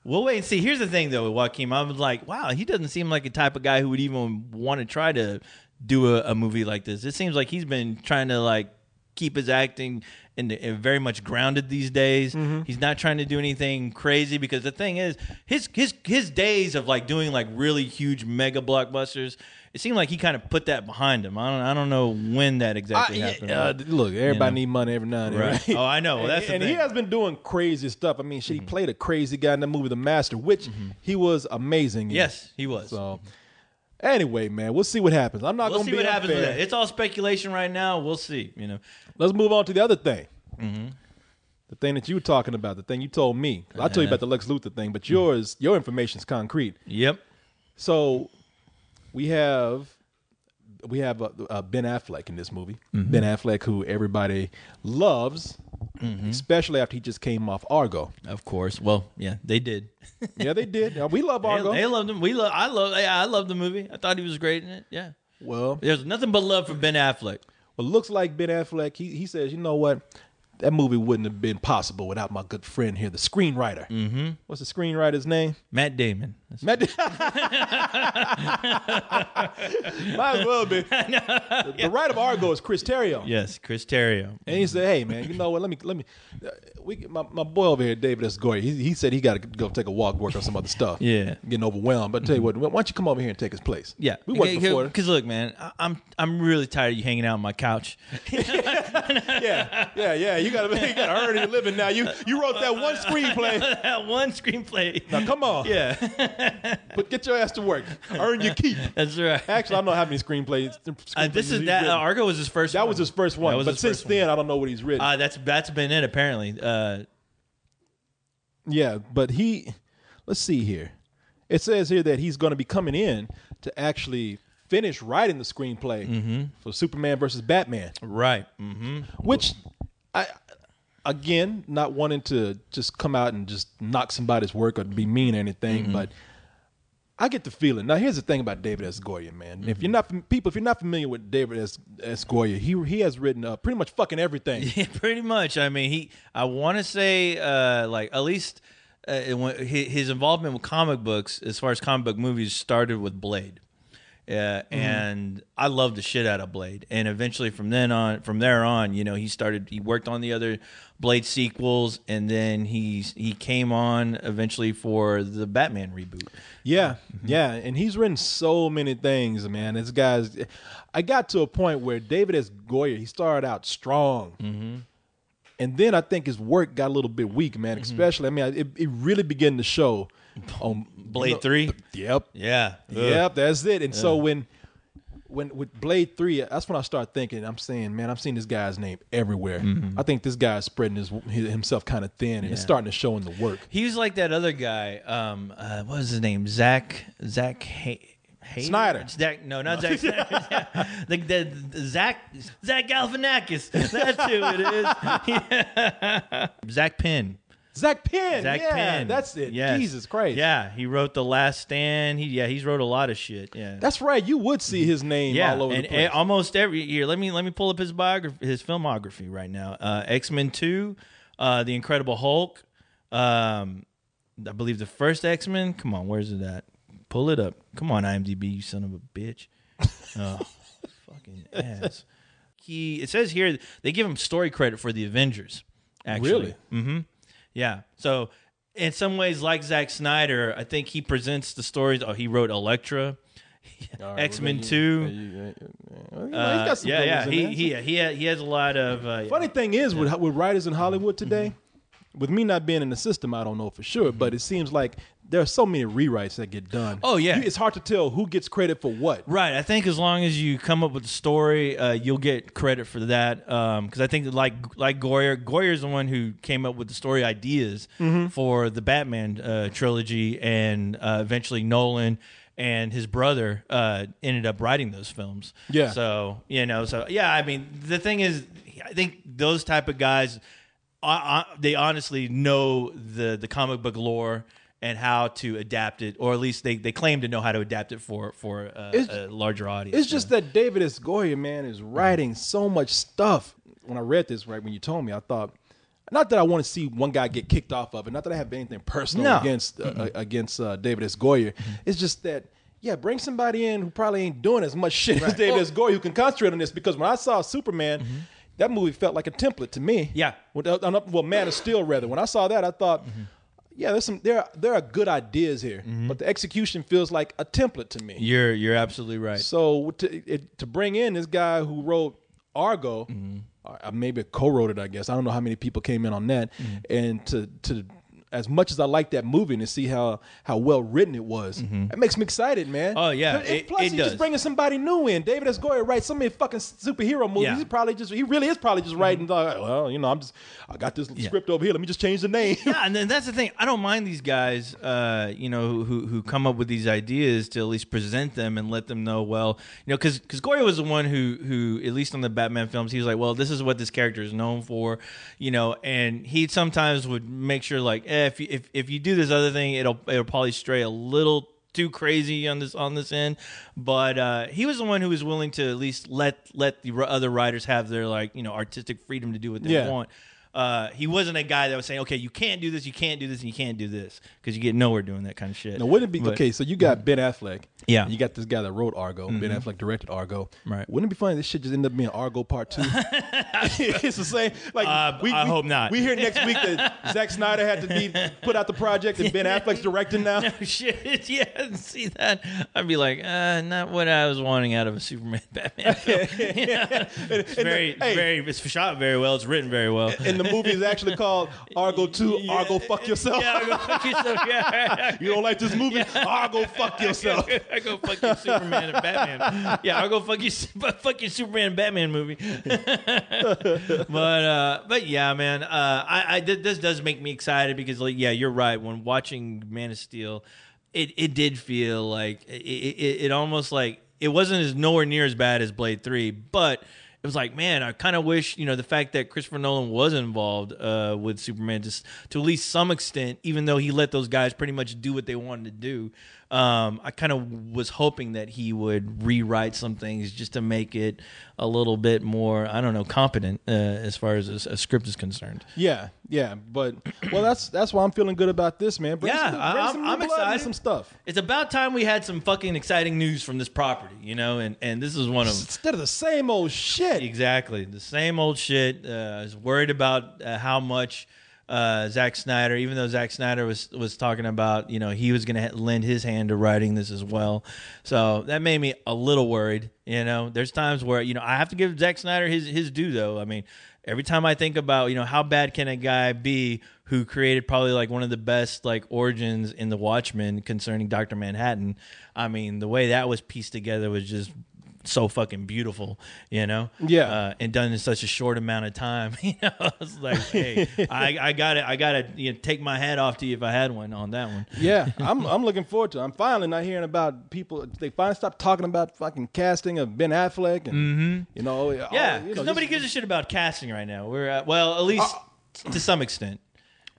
we'll wait and see. Here's the thing, though, with Joaquin. I was like, wow, he doesn't seem like a type of guy who would even want to try to do a movie like this. It seems like he's been trying to like keep his acting and very much grounded these days. He's not trying to do anything crazy because the thing is, his days of like doing like really huge mega blockbusters, it seemed like he kind of put that behind him. I don't know when that exactly happened. Look, everybody need money every now and then. Right. Oh, I know. Well, that's the and thing. he has been doing crazy stuff. I mean, shit, he played a crazy guy in the movie The Master, which he was amazing in. Yes, he was. So, anyway, man, we'll see what happens. I'm not We'll going to see be what happens with unfair. that. It's all speculation right now. We'll see. Let's move on to the other thing. The thing that you were talking about, the thing you told me. I told you about the Lex Luthor thing, but your information is concrete. Yep. So we have Ben Affleck in this movie. Ben Affleck, who everybody loves, especially after he just came off Argo. Of course. Well, yeah, they did. Yeah, they did. We love Argo. They loved him. I love the movie. I thought he was great in it. Yeah. Well, There's nothing but love for Ben Affleck. it looks like Ben Affleck. He says, you know what? that movie wouldn't have been possible without my good friend here, the screenwriter. Mm-hmm. What's the screenwriter's name? Matt Damon. Might as well be. The writer of Argo is Chris Terrio. Yes, Chris Terrio. And he said, "Hey man, you know what? Let me. My boy over here, David S. Goyer. He said he got to go take a walk, work on some other stuff. Yeah, getting overwhelmed. But I tell you what, why don't you come over here and take his place? Yeah, we worked before. Because look, man, I'm really tired of you hanging out on my couch. yeah. You got to earn your living now. You wrote that one screenplay. That one screenplay. Now come on. Yeah. But get your ass to work. Earn your keep. That's right. Actually, I don't know how many screenplays. This is that. Argo was his first. That was his first one. But since then, I don't know what he's written. That's been it apparently. Yeah, but let's see here. It says here that he's going to be coming in to actually finish writing the screenplay for Superman versus Batman. Right. Mm-hmm. Which, again, not wanting to just come out and just knock somebody's work or be mean or anything, but I get the feeling. Now, here's the thing about David S. Goyer, man. If you're not familiar with David S. Goyer, he has written pretty much fucking everything. Yeah, pretty much. I mean, I want to say like at least his involvement with comic books, as far as comic book movies, started with Blade. And I loved the shit out of Blade, and eventually from there on, you know, he worked on the other Blade sequels, and then he came on eventually for the Batman reboot. Yeah, and he's written so many things, man. This guy's, I got to a point where David S. Goyer, he started out strong, and then I think his work got a little bit weak, man. Especially, I mean, it really began to show on Blade 3. Yep. Yeah. Yep. That's it. And so when with Blade 3, that's when I start thinking. I'm saying, man, I've seen this guy's name everywhere. I think this guy's spreading himself kind of thin, and it's starting to show in the work. He was like that other guy. What was his name? Zach Snyder. Not Zack Snyder. Zach Galifianakis. That's who it is. Yeah. Zach Penn. Zach Penn. Zach Penn. That's it. Yes. Jesus Christ. Yeah, he wrote The Last Stand. He's wrote a lot of shit. Yeah. That's right. You would see his name all over the place. And almost every year. Let me pull up his filmography right now. X-Men 2, The Incredible Hulk. I believe the first X-Men. Come on, where's it at? Pull it up. Come on, IMDb, you son of a bitch. Oh, fucking ass. It says here they give him story credit for the Avengers. Actually. Really? Mm-hmm. Yeah. So in some ways, like Zack Snyder, I think he presents the stories. Oh, he wrote Elektra, X-Men 2. He's got some good ones in there. He has a lot of. Funny thing is, with writers in Hollywood today, with me not being in the system, I don't know for sure, but it seems like there are so many rewrites that get done. Oh, yeah. It's hard to tell who gets credit for what. Right. I think as long as you come up with the story, you'll get credit for that. Because I think like Goyer's the one who came up with the story ideas for the Batman trilogy, and eventually Nolan and his brother ended up writing those films. Yeah. So, I mean, the thing is, I think those type of guys, they honestly know the comic book lore and how to adapt it, or at least they claim to know how to adapt it for a larger audience. It's just that David S. Goyer, man, is writing so much stuff. When I read this, right, when you told me, I thought, not that I want to see one guy get kicked off of it, not that I have anything personal against David S. Goyer. It's just that, bring somebody in who probably ain't doing as much shit as David S. Goyer, who can concentrate on this, because when I saw Superman, that movie felt like a template to me. Yeah. Well, Man of Steel, rather. When I saw that, I thought, there are good ideas here, but the execution feels like a template to me. You're absolutely right. So to bring in this guy who wrote Argo, maybe co-wrote it, I guess. I don't know how many people came in on that, and to as much as I like that movie and to see how well written it was, it makes me excited, man. Oh yeah, plus he's just bringing somebody new in. David S. Goyer writes so many fucking superhero movies. Yeah. He really is probably just writing. Well, I got this script over here. Let me just change the name. Yeah, and then that's the thing. I don't mind these guys, who come up with these ideas to at least present them and let them know. Well, because Goyer was the one who at least on the Batman films, he was like, well, this is what this character is known for, and he sometimes would make sure like. If you do this other thing, it'll probably stray a little too crazy on this end. But he was the one who was willing to at least let the other writers have their artistic freedom to do what they want. he wasn't a guy that was saying, okay, you can't do this, you can't do this, and you can't do this, because you get nowhere doing that kind of shit. Now, wouldn't it be okay? So you got Ben Affleck, Yeah. and you got this guy that wrote Argo. Ben Affleck directed Argo. Right. Wouldn't it be funny if this shit just ended up being Argo Part 2? It's the same. Like I hope not. We hear next week that Zack Snyder had to put out the project and Ben Affleck's directing now. No shit, yeah, see that? I'd be like, not what I was wanting out of a Superman Batman film. It's shot very well, it's written very well. And the movie is actually called Argo 2, Argo Fuck Yourself. Yeah, Argo Fuck Yourself, yeah. You don't like this movie? Argo Fuck Yourself. Argo Fuck Your Superman and Batman. Yeah, Argo Fuck Your Superman and Batman movie. But yeah, man, this does make me excited because, like, yeah, you're right. When watching Man of Steel, it did feel like it almost like it wasn't as nowhere near as bad as Blade 3, but it was like, man, I kind of wish, the fact that Christopher Nolan was involved with Superman just to at least some extent, even though he let those guys pretty much do what they wanted to do. I kind of was hoping that he would rewrite some things just to make it a little bit more, I don't know, competent as far as a script is concerned. Yeah, but that's why I'm feeling good about this, man. I'm excited. Some stuff. It's about time we had some fucking exciting news from this property, and this is one of them. Instead of the same old shit. Exactly, the same old shit. I was worried about how much Zack Snyder, even though Zack Snyder was talking about, he was going to lend his hand to writing this as well. So that made me a little worried. There's times where, I have to give Zack Snyder his due, though. I mean, every time I think about, how bad can a guy be who created probably like one of the best like origins in the Watchmen concerning Dr. Manhattan. I mean, the way that was pieced together was just so fucking beautiful, Yeah. And done in such a short amount of time. I was like, hey, I gotta take my hat off to you if I had one on that one. Yeah, I'm looking forward to it. I'm finally not hearing about people. They finally stopped talking about fucking casting of Ben Affleck and because nobody gives a shit about casting right now. We're at least to some extent.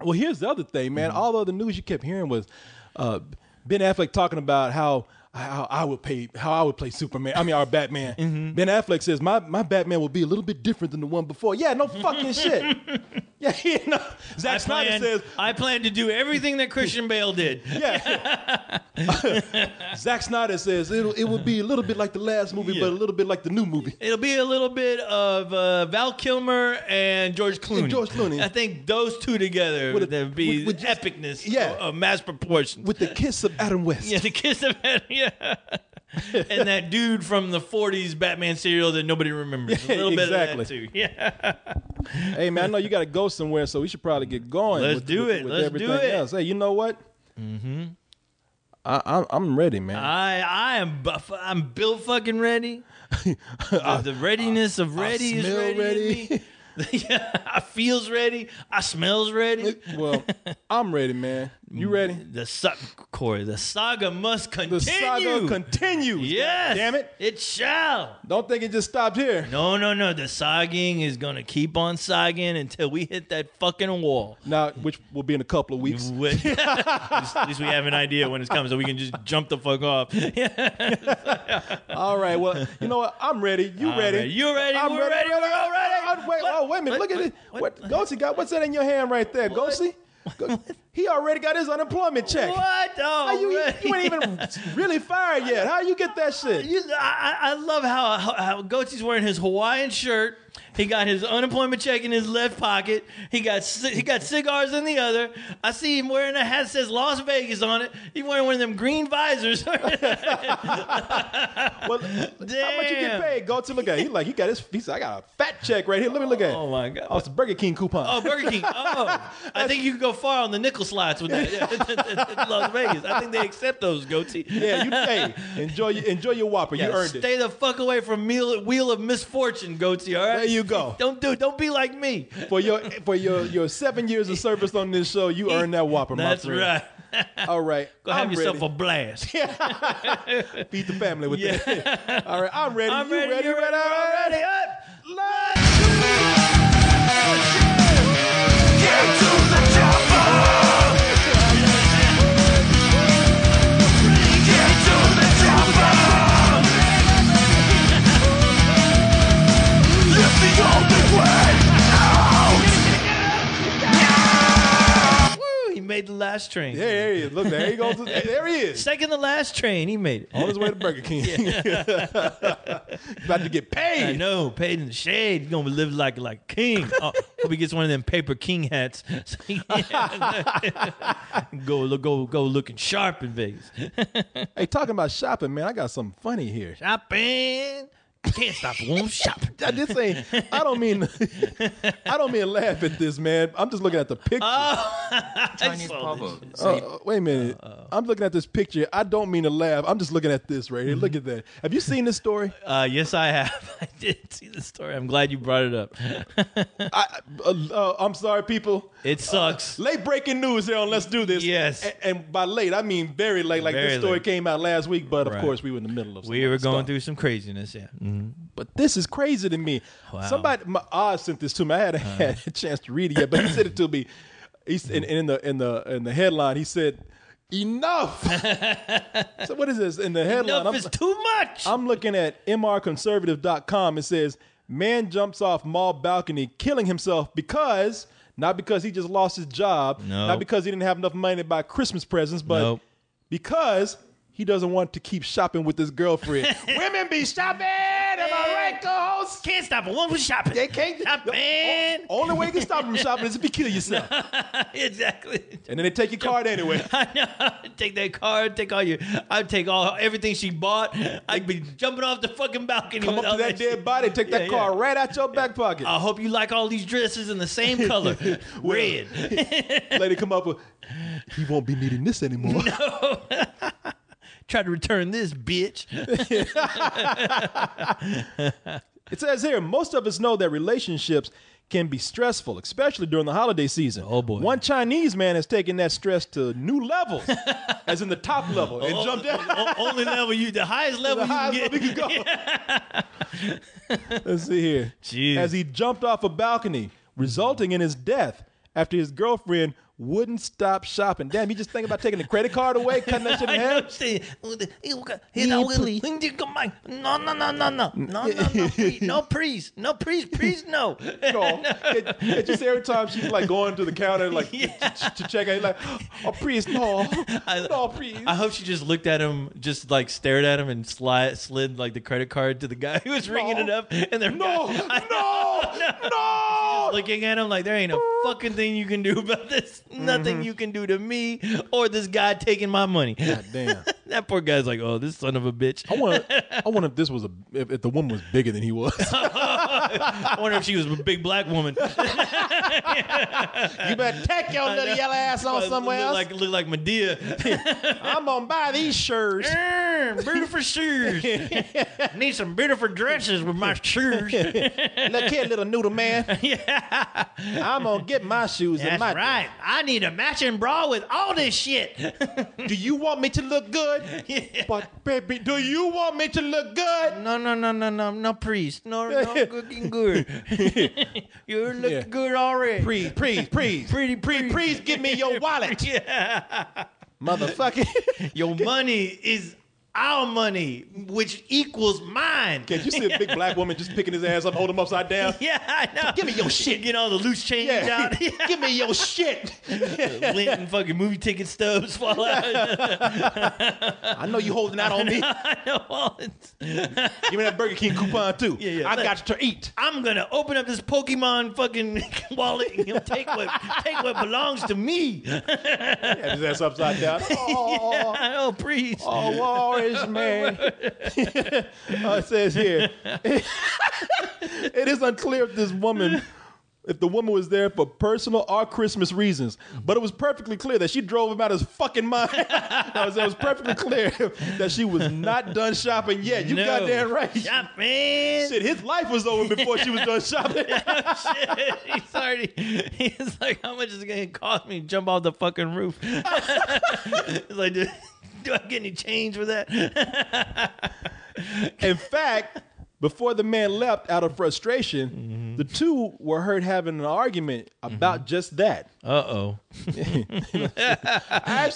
Well, here's the other thing, man. All the other news you kept hearing was Ben Affleck talking about how I would play Superman. I mean, our Batman. Ben Affleck says my Batman will be a little bit different than the one before. Yeah, no fucking shit. Yeah, Zack Snyder says I plan to do everything that Christian Bale did. Yeah. Zack Snyder says it will be a little bit like the last movie, but a little bit like the new movie. It'll be a little bit of Val Kilmer and George Clooney. I think those two together would be with epicness of mass proportions. With the kiss of Adam West. Yeah, the kiss of Adam. Yeah. And that dude from the 40s Batman serial that nobody remembers. A little bit of that too. Yeah. Hey, man, I know you got to go somewhere, so we should probably get going. Let's do it. Else. Hey, you know what? I'm ready, man. I'm built fucking ready. The readiness of ready is ready. In me. Yeah, I feels ready. I smells ready. Well, I'm ready, man. You ready? Corey, the saga must continue. The saga continues. Yes. Damn it. It shall. Don't think it just stopped here. No. The sagging is going to keep on sagging until we hit that fucking wall. Now, which will be in a couple of weeks. At least we have an idea when it's coming, so we can just jump the fuck off. All right. Well, you know what? I'm ready. You ready? You ready? We're ready. We're all ready. Wait a minute. Look at it. Ghosty got, what's that in your hand right there, Ghosty? He already got his unemployment check. What? Oh, you ain't even really fired yet. How you get that shit? I love how Goatie's wearing his Hawaiian shirt. He got his unemployment check in his left pocket. He got cigars in the other. I see him wearing a hat that says Las Vegas on it. He's wearing one of them green visors. Well, how much you get paid? Goatie, look at it. He said, I got a fat check right here. Let me look at it. Oh, my God. Oh, it's a Burger King coupon. Oh, Burger King. Oh. I think you can go far on the nickel slots with that. Las Vegas. I think they accept those, Goatee. Yeah, enjoy your Whopper. You earned it. Stay the fuck away from Wheel of Misfortune, Goatee, all right? There you go. Don't be like me. For your 7 years of service on this show, you earned that Whopper, my friend. That's right. All right. Go have yourself a blast. Feed the family with that. All right, I'm ready. I'm ready. You ready? I'm ready. Let's get to the chopper. Get to the chopper. It's the only way out. last train. Yeah, there he is. Look, there he goes. There he is. Second to last train. He made it. On his way to Burger King. About to get paid. I know, paid in the shade. He's gonna live like a king. Oh, hope he gets one of them paper king hats. So he go looking sharp in Vegas. Hey, talking about shopping, man, I got something funny here. Shopping. Can't stop won't shop. This ain't. I don't mean to laugh at this, man. I'm just looking at the picture. Chinese proverb. Wait a minute. I'm looking at this picture. I don't mean to laugh. I'm just looking at this right here. Look at that. Have you seen this story? Yes, I have. I did see the story. I'm glad you brought it up. I'm sorry, people. It sucks. Late breaking news here on Let's Do This. Yes. And by late, I mean very late. Like Very this story late. came out last week, but of Right. course we were in the middle of some We were other going stuff. through some craziness, yeah. But this is crazy to me. Wow. Somebody, Oz sent this to me. I hadn't had a chance to read it yet, but he sent it to me. He's in the headline. He said, "Enough." So what is this in the headline? Enough is too much. I'm looking at mrconservative.com. It says, "Man jumps off mall balcony, killing himself because not because he just lost his job, No. not because he didn't have enough money to buy Christmas presents, but Nope. because." He doesn't want to keep shopping with his girlfriend. Women be shopping. Am I right, co-host? Can't stop a woman from shopping. They can't. Shopping. Only way you can stop them from shopping is if you kill yourself. Exactly. And then they take your card anyway. I know. Take that card. Take all your. I'd take everything she bought. I'd be jumping off the fucking balcony. Come with up all to that dead body, take that Yeah, card yeah. right out your back pocket. I hope you like all these dresses in the same color, red. Lady come up with, he won't be needing this anymore. Try to return this, bitch. It says here, most of us know that relationships can be stressful, especially during the holiday season. Oh, boy. One Chinese man has taken that stress to new levels, as in the top level, and jumped out. Only level the highest level The highest you level can you get. can go. Let's see here. Jeez. As he jumped off a balcony, resulting in his death after his girlfriend wouldn't stop shopping. Damn, you just think about taking the credit card away, cutting that shit in I know. half? Say, hello, Willie. No, please, no, please, no. No. It just every time she's like going to the counter, like to check out, like, oh, please, no, no, please. I hope she just looked at him, just like stared at him and slid like the credit card to the guy who was ringing it up. And they're No, no. looking at him like there ain't a fucking thing you can do about this. Nothing you can do to me or this guy taking my money. God damn. That poor guy's like, oh, this son of a bitch. I wonder if this was if the woman was bigger than he was. I wonder if she was a big black woman. You better take your little yellow ass on somewhere else. Look like Medea. I'm gonna buy these shirts. Beautiful shoes. Need some beautiful dresses with my shoes. Look here, little noodle man. I'm gonna get my shoes and That's my. right. I need a matching bra with all this shit. Do you want me to look good? Yeah. But baby, do you want me to look good? No, priest. No, looking good. You're looking Yeah. good already. Please, please give me your wallet, Yeah. motherfucker. Your money is our money, which equals mine. Can't you see a big black woman just picking his ass up, hold him upside down? Yeah, I know. Give me your shit. Get all the loose change Yeah, out. give me your shit. Lint and fucking movie ticket stubs fall out. I know you holding out on me. I know all it's- Give me that Burger King coupon too. Yeah. I got you to eat. I'm gonna open up this Pokemon fucking wallet and he'll take what belongs to me. Yeah, his ass upside down. Oh, Oh, priest. oh, Warriors, man. It says here, it is unclear if the woman was there for personal or Christmas reasons, but it was perfectly clear that she drove him out of his fucking mind. It was perfectly clear that she was not done shopping yet. You No. goddamn right. Shopping. Shit, his life was over before she was done shopping. Shit. He's like, how much is it going to cost me to jump off the fucking roof? It's like, do I get any change for that? In fact, before the man left out of frustration, the two were heard having an argument about just that. Uh-oh. I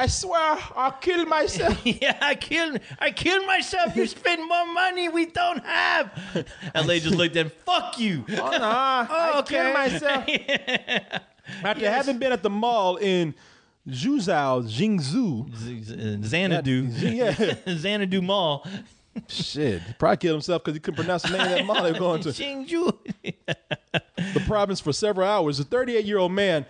swear I'll kill myself. Yeah, I killed myself. You spend more money we don't have. LA just looked at him, fuck you. Oh, no, I Okay. kill myself. After having been at the mall in Jingzhou, Xanadu. Yeah. Xanadu Mall. Shit, he probably killed himself because he couldn't pronounce the name of that mall they were going to. Xinju. The province for several hours. The 38-year-old man,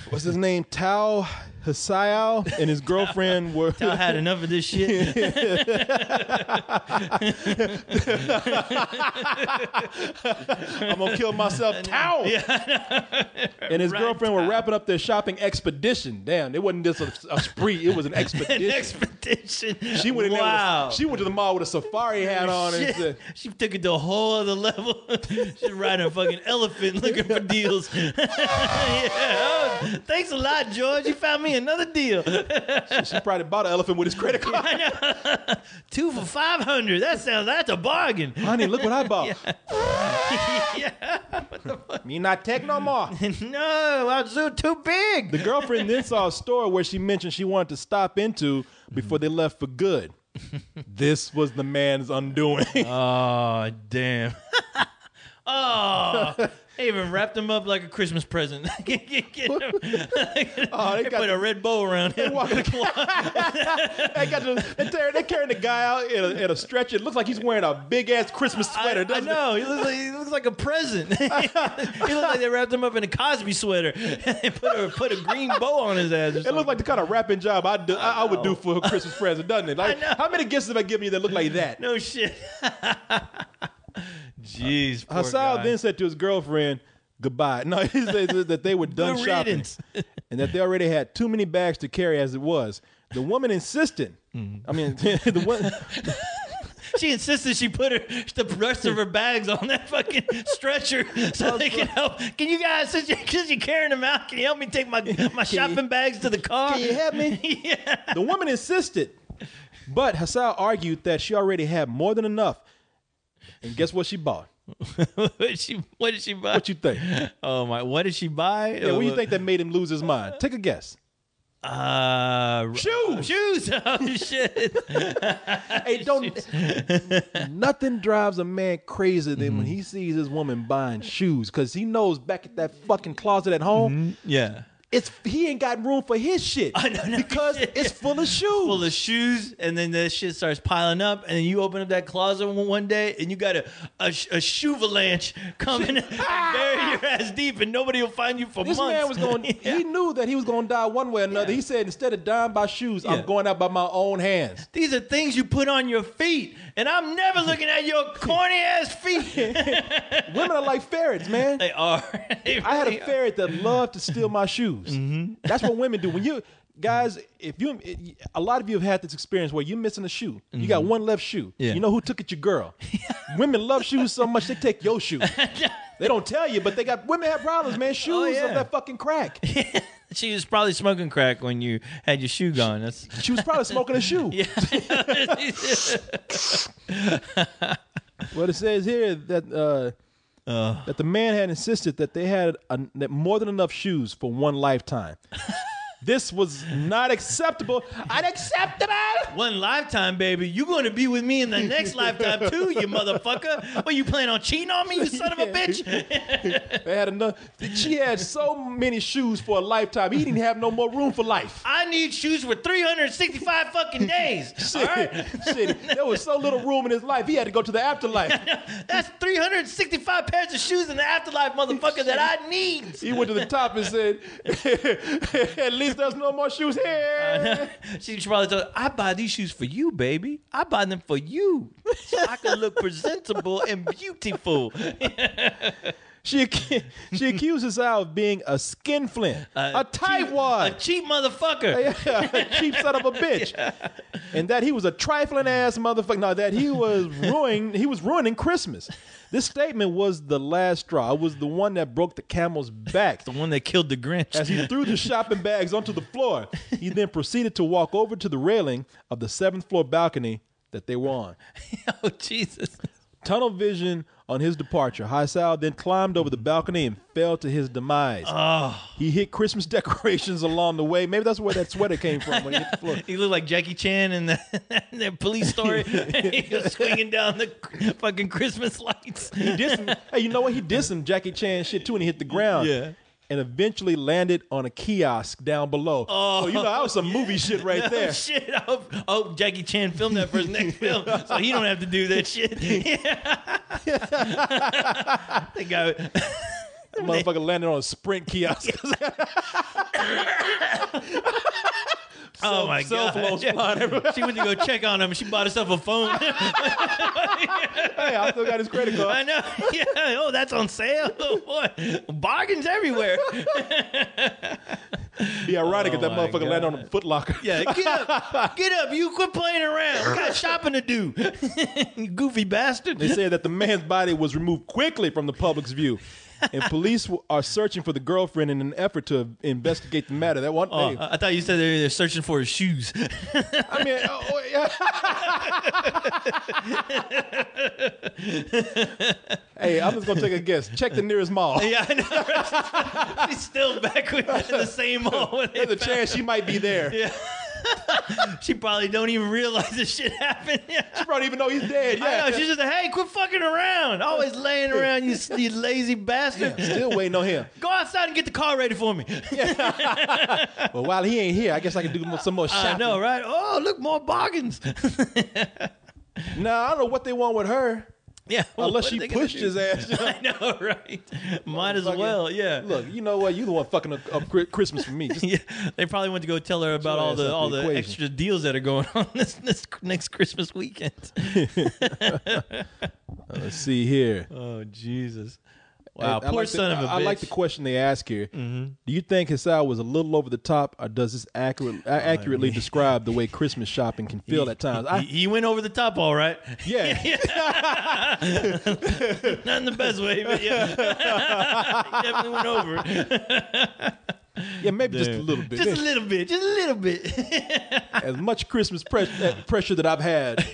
what's his name? Tao Hasao, and his girlfriend were. I had enough of this shit. I'm gonna kill myself. Tao. And his girlfriend were wrapping up their shopping expedition. Damn, it wasn't just a spree; it was an expedition. Expedition. She went in there. Wow. She went to the mall with a safari hat on. And said, She took it to a whole other level. She's riding a fucking elephant looking for deals. Yeah. Oh, thanks a lot, George. You found me another deal. she probably bought an elephant with his credit card. 2 for $500. That's a bargain. Honey, look what I bought. Yeah. Me not take no more. No, I was too big. The girlfriend then saw a store where she mentioned she wanted to stop into before they left for good. This was the man's undoing. Oh, damn. Oh, they even wrapped him up like a Christmas present. They put a red bow around him. They're carrying the guy out in a stretcher. It looks like he's wearing a big ass Christmas sweater. I Doesn't know. He looks like a present. He looks like they wrapped him up in a Cosby sweater and put a green bow on his ass. It looks like the kind of wrapping job I would do for a Christmas present, doesn't it? Like, how many gifts have I given you that look like that? No shit. Jeez. Poor Hassan guy. then said to his girlfriend, goodbye. No, he said that they were done Good shopping riddance. and that they already had too many bags to carry as it was. The woman insisted. I mean, the one. She insisted she put the rest of her bags on that fucking stretcher so they can help. Can you guys, since you're carrying them out, can you help me take my shopping bags to the car? Can you help me? Yeah. The woman insisted. But Hassan argued that she already had more than enough. And guess what she bought? What did she buy? What you think? Oh my! What did she buy? Yeah, what do you think that made him lose his mind? Take a guess. Shoes. Shoes. Oh shit! Hey, nothing drives a man crazier than when he sees his woman buying shoes because he knows back at that fucking closet at home, Yeah. he ain't got room for his shit because it's full of shoes. Full of shoes, and then that shit starts piling up, and then you open up that closet one day, and you got a shoe avalanche coming and bury your ass deep, and nobody will find you for This months. man was going. He knew that he was going to die one way or another. Yeah. He said, instead of dying by shoes, Yeah. I'm going out by my own hands. These are things you put on your feet, and I'm never looking at your corny ass feet. Women are like ferrets, man. They are. I had a ferret that loved to steal my shoes. That's what women do. When you guys, a lot of you have had this experience where you're missing a shoe. You got one left shoe. Yeah. You know who took it? Your girl. Women love shoes so much they take your shoe. They don't tell you, but women have problems, man. Shoes yeah. of that fucking crack. She was probably smoking crack when you had your shoe gone. She was probably smoking a shoe. Yeah. What it says here that the man had insisted that they had that more than enough shoes for one lifetime. This was not acceptable. Unacceptable. One lifetime, baby. You're going to be with me in the next lifetime too, you motherfucker. What, you plan on cheating on me, you son of a bitch? They had enough. She had so many shoes for a lifetime. He didn't have no more room for life. I need shoes for 365 fucking days. Shit, All right? shit. There was so little room in his life. He had to go to the afterlife. That's 365 pairs of shoes in the afterlife, motherfucker, that I need. He went to the top and said, "At least there's no more shoes here." She probably told, I buy these shoes for you, baby. I buy them for you, so I can look presentable and beautiful. She accuses Al of being a skinflint, a tightwad, a cheap motherfucker. a cheap son of a bitch, and that he was a trifling ass motherfucker. No, that he was ruining Christmas. This statement was the last straw. It was the one that broke the camel's back. The one that killed the Grinch. As he threw the shopping bags onto the floor, he then proceeded to walk over to the railing of the 7th floor balcony that they were on. Oh, Jesus. Tunnel vision on his departure. Haisal then climbed over the balcony and fell to his demise. Oh. He hit Christmas decorations along the way. Maybe that's where that sweater came from when he hit the floor. He looked like Jackie Chan in the Police Story. He was swinging down the fucking Christmas lights. He did some, hey, you know what? He did some Jackie Chan shit too when he hit the ground. Yeah. and eventually landed on a kiosk down below. Oh, so, that was some movie shit right there. Shit, I hope Jackie Chan filmed that for his next film, so he don't have to do that shit. The guy, That motherfucker landed on a Sprint kiosk. Oh my Cell god! phones flying everywhere. She went to go check on him. She bought herself a phone. Hey, I still got his credit card. I know. Yeah. Oh, that's on sale. Oh, boy, bargains everywhere. Be ironic if that Oh, my motherfucker landed on a Foot Locker. Yeah, get up! You quit playing around. We got shopping to do. You goofy bastard. They said that the man's body was removed quickly from the public's view, and police are searching for the girlfriend in an effort to investigate the matter. That one, Oh, hey, I thought you said they're searching for his shoes. I mean, hey, I'm just gonna take a guess. Check the nearest mall. Yeah, I know. Right? She's still back in the same mall. When There's a chance she might be there. Yeah. She probably don't even realize this shit happened. She probably even know he's dead. I Yeah, know. She's just like, hey, quit fucking around. Always laying around, you lazy bastard. still waiting on him. Go outside and get the car ready for me. Well, while he ain't here, I guess I can do some more shopping. I know, right? Oh, look, more bargains. Nah, I don't know what they want with her. Yeah. Unless what she are they gonna pushed do? his ass. I know, right? Might as well, yeah. Look, you know what? You the one fucking up Christmas for me. Just Yeah, they probly went to go tell her about Sure, all that's the not the equation. extra deals that are going on this next Christmas weekend. let's see here. Oh Jesus! Wow, I poor like son of a bitch. I like the question they ask here. Do you think Hassao was a little over the top, or does this accurately describe the way Christmas shopping can feel at times? He went over the top, all right. Yeah. Not in the best way, but yeah, he definitely went over. Yeah, maybe just a little bit. Just a little bit, just a little bit. As much Christmas pressure that I've had,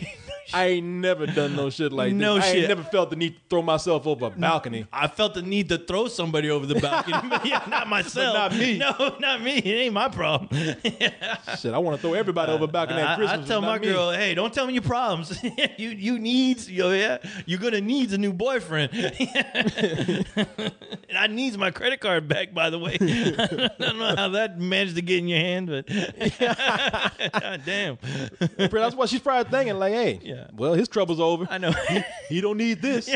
I ain't never done no shit like No this. I shit. ain't never felt the need to throw myself over a balcony. I felt the need to throw somebody over the balcony, but yeah, not myself. But not me. No, not me. It ain't my problem. Shit, I want to throw everybody over a balcony at Christmas. I tell but my not me. girl, hey, don't tell me your problems. you needs, yeah, you're gonna need a new boyfriend. And I needs my credit card back, by the way. I don't know how that managed to get in your hand, but God damn. That's why she's probably thinking like, hey, Yeah. well, his trouble's over. I know. He don't need this.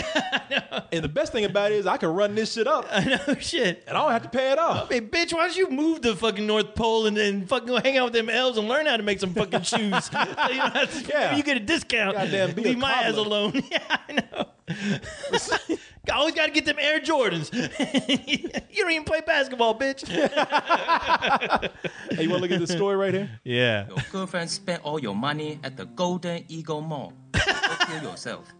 And the best thing about it is I can run this shit up I know shit. and I don't have to pay it off. Hey, bitch, why don't you move to fucking North Pole and then fucking go hang out with them elves and learn how to make some fucking shoes? So you don't have to, Yeah. you get a discount. Goddamn, be a Leave my ass cobbler. alone. Yeah, I know. I always got to get them Air Jordans. You don't even play basketball, bitch. Hey, you want to look at this story right here? Yeah. Your girlfriend spent all your money at the Golden Eagle Mall. Go kill yourself.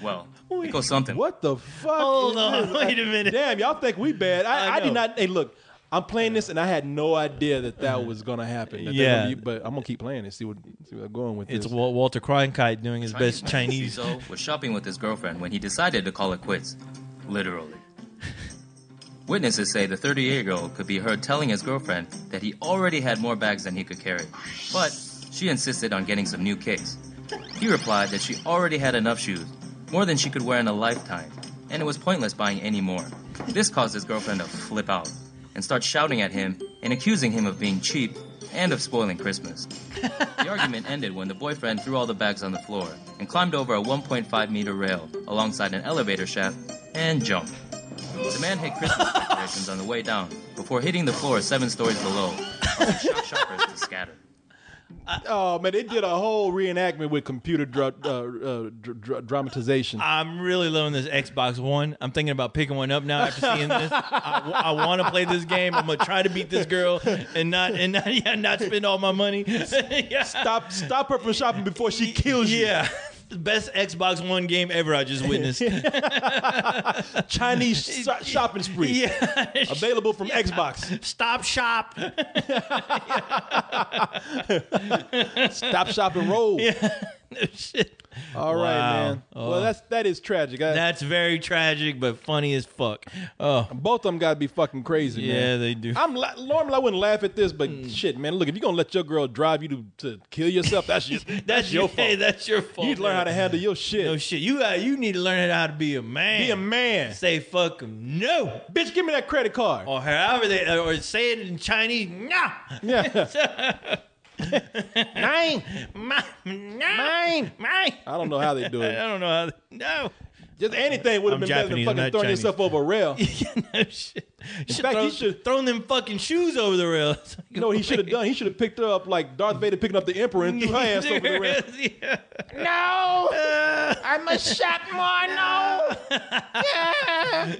Well, it goes something. What the fuck? Hold is on, this? wait a minute. Damn, y'all think we bad. I I did know. not. Hey, look, I'm playing this and I had no idea that was going to happen. That they're Yeah. gonna be- but I'm going to keep playing and see what I'm going with It's this. Walter Cronkite doing his best Chinese. Cesar was shopping with his girlfriend when he decided to call it quits. Literally. Witnesses say the 38-year-old could be heard telling his girlfriend that he already had more bags than he could carry. But she insisted on getting some new kicks. He replied that she already had enough shoes, more than she could wear in a lifetime, and it was pointless buying any more. This caused his girlfriend to flip out and start shouting at him and accusing him of being cheap and of spoiling Christmas. The argument ended when the boyfriend threw all the bags on the floor and climbed over a 1.5-meter rail alongside an elevator shaft and jumped. The man hit Christmas decorations on the way down before hitting the floor 7 stories below, causing shocked shoppers to scatter. Oh man, they did a whole reenactment with computer dramatization. I'm really loving this Xbox One. I'm thinking about picking one up now after seeing this. I want to play this game. I'm gonna try to beat this girl and not spend all my money. Yeah. Stop her from shopping before she kills you. Yeah. The best Xbox One game ever I just witnessed. Chinese shopping spree. Yeah. Available from Xbox. Stop shop. Stop, shop, and roll. Yeah. No shit. All right, Wow. man. Oh. Well, that is tragic. That's very tragic, but funny as fuck. Oh, Both of them got to be fucking crazy, yeah, man. they do. Normally I wouldn't laugh at this, but shit, man. Look, if you're gonna let your girl drive you to kill yourself, that's your fault. Hey, that's your fault. You need to learn how to handle your shit. No shit. You need to learn how to be a man. Be a man. Say fuck 'em. No. Bitch, give me that credit card. Or however they, or say it in Chinese. No. Yeah. Nine. Mine. I don't know how they do I it. don't know how. No. Just anything would have I'm been Japanese, better than I'm fucking not throwing Chinese. yourself over a rail. No shit. In fact, he should. thrown them fucking shoes over the rail. You know what he should have done? He should have picked her up like Darth Vader picking up the Emperor and threw her ass over the rail. Yeah. No, I'm a shot more. No. Yeah.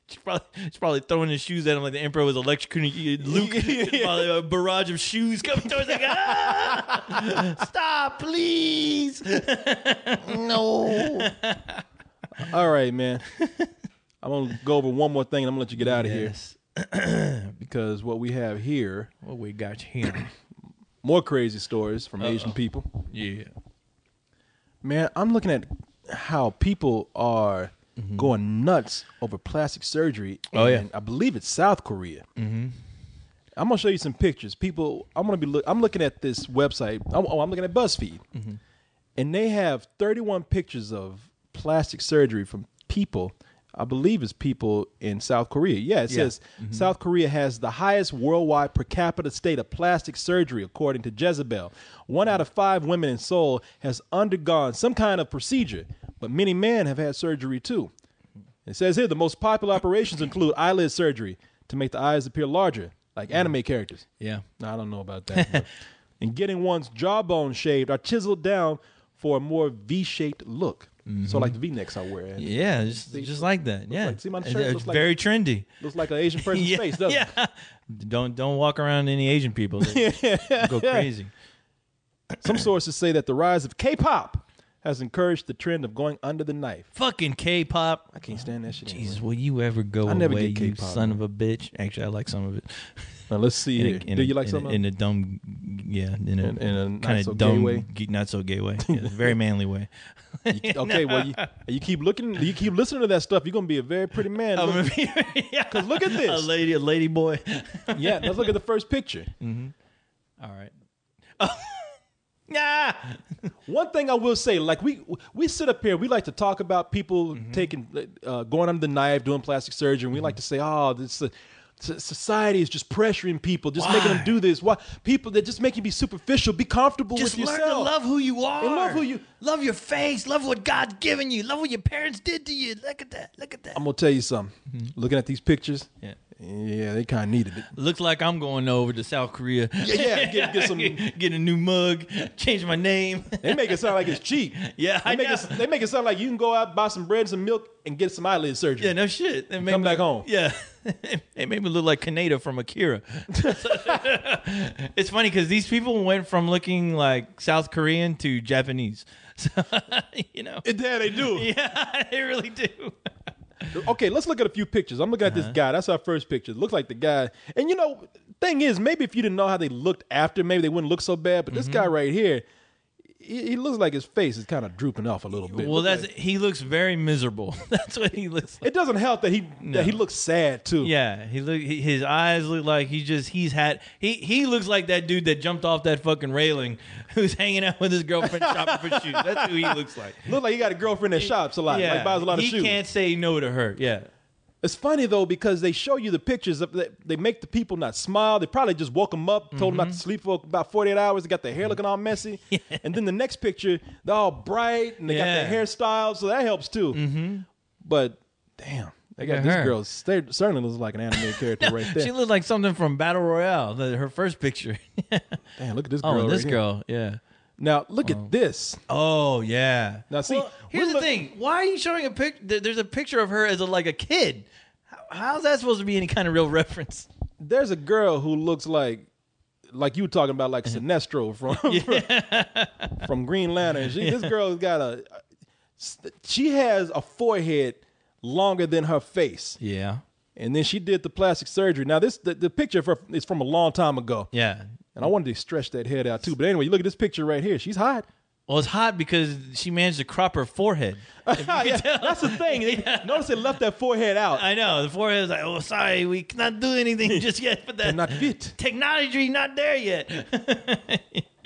She's probably throwing his shoes at him like the Emperor was electrocuting Luke. Probably a barrage of shoes coming towards him. Stop, please. No. All right, man. I'm gonna go over one more thing, and I'm gonna let you get out of here because what we have here, What we got here? more crazy stories from Asian people. Yeah. Man, I'm looking at how people are going nuts over plastic surgery. Oh, yeah. in, I believe it's South Korea. Mm-hmm. I'm gonna show you some pictures. People, I'm looking at this website. I'm looking at BuzzFeed, and they have 31 pictures of plastic surgery from people. I believe it's people in South Korea. Yeah, it says South Korea has the highest worldwide per capita state of plastic surgery, according to Jezebel. 1 out of 5 women in Seoul has undergone some kind of procedure, but many men have had surgery too. It says here the most popular operations include eyelid surgery to make the eyes appear larger, like anime characters. Yeah. I don't know about that. But, and getting one's jawbone shaved or chiseled down for a more V-shaped look. So like the V-necks I wear. Yeah, just like that. Yeah. like- see, my shirt It's looks like- very trendy. Looks like an Asian person's Yeah, face, doesn't it? yeah. Don't walk around any Asian people. They go crazy. Some sources say that the rise of K-pop has encouraged the trend of going under the knife. Fucking K-pop. I can't stand that shit. Jesus, will you ever go I never away, get you K-pop, son man. of a bitch? Actually, I like some of it. Now let's see here. Do you like some of in it? a dumb, yeah, in a not kind so of gay dumb, way? not so gay way, yeah, very manly way. Okay, well, you keep looking, you keep listening to that stuff, you're going to be a very pretty man. I'm Look- gonna be, yeah. 'Cause look at this. a lady boy. yeah, let's look at the first picture. All right. Yeah. One thing I will say, like we sit up here, we like to talk about people taking, going under the knife, doing plastic surgery, and we like to say, oh, this society is just pressuring people, just making them do this. Why people that just make you be superficial, be comfortable Just with learn yourself. to love who you are. And love who you- love your face. Love what God's given you. Love what your parents did to you. Look at that. Look at that. I'm gonna tell you something. Looking at these pictures, Yeah. yeah, they kind of needed it. Looks like I'm going over to South Korea. Yeah, get some. Get a new mug. Change my name. They make it sound like it's cheap. Yeah, I know. They make it sound like you can go out, buy some bread and some milk, and get some eyelid surgery. Yeah, no shit. It made Come me- back home. Yeah. It made me look like Kaneda from Akira. It's funny because these people went from looking like South Korean to Japanese. So, you know. Yeah, they do. Yeah, they really do. Okay, let's look at a few pictures. I'm looking at this guy. That's our first picture. It looks like the guy. And you know, thing is, maybe if you didn't know how they looked after, maybe they wouldn't look so bad. But this guy right here, he looks like his face is kind of drooping off a little bit. Well, Looks like- he looks very miserable. That's what he looks like. it doesn't help that he looks sad too. Yeah, his eyes look like he looks like that dude that jumped off that fucking railing who's hanging out with his girlfriend shopping for shoes. That's who he looks like. Look like he got a girlfriend that shops a lot, like buys a lot of he shoes. can't say no to her. Yeah. It's funny though because they show you the pictures of they make the people not smile. They probably just woke them up, told them not to sleep for about 48 hours. They got their hair looking all messy, and then the next picture they're all bright and they got their hairstyle, so that helps too. But damn, they got at this her. girl. Certainly looks like an anime character right there. She looked like something from Battle Royale. Her first picture. Damn, look at this girl. Oh, and this right here. girl. Yeah. Now look at this. Oh yeah. Now, see, well, here's we're the look- thing. Why are you showing a pic? There's a picture of her as like a kid. How's that supposed to be any kind of real reference? There's a girl who looks like you were talking about, like Sinestro from Green Lantern. This girl's got she has a forehead longer than her face. Yeah. And then she did the plastic surgery. Now the picture of her is from a long time ago. Yeah. And I wanted to stretch that head out too. But anyway, you look at this picture right here. She's hot. Well, it's hot because she managed to crop her forehead. Yeah, that's the thing. Notice they left that forehead out. I know. The forehead is like, oh, sorry, we cannot do anything just yet. But that Not fit. technology not there yet.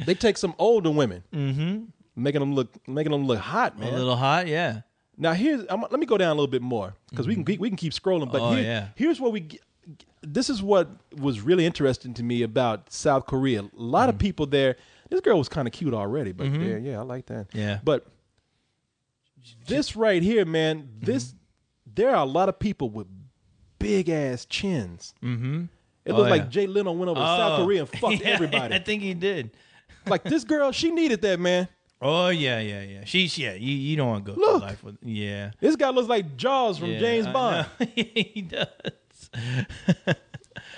They take some older women, making them look hot, man. A little hot, yeah. Now let me go down a little bit more because we can keep scrolling. But here's what this is what was really interesting to me about South Korea. A lot of people there. This girl was kind of cute already, but yeah, I like that. Yeah. But this right here, man, there are a lot of people with big ass chins. Mm-hmm. It looked like Jay Leno went over to South Korea and fucked everybody. I think he did. Like this girl, she needed that, man. Oh yeah. She's you don't want to go through life with This guy looks like Jaws from James Bond. He does.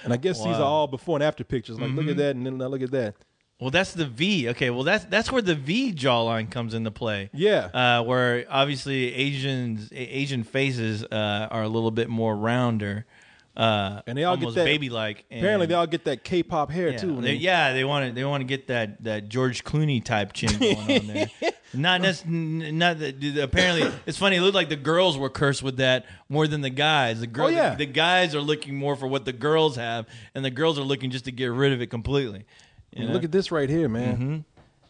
And I guess these are all before and after pictures. Like look at that, and then look at that. Well, that's the V. Okay, well that's where the V jawline comes into play. Yeah, where obviously Asian faces are a little bit more rounder. And they all almost get that baby-like. Apparently, they all get that K-pop hair too. They want to get that George Clooney type chin going on there. Apparently, it's funny. It looked like the girls were cursed with that more than the guys. The guys are looking more for what the girls have, and the girls are looking just to get rid of it completely. You know? Look at this right here, man. Mm-hmm.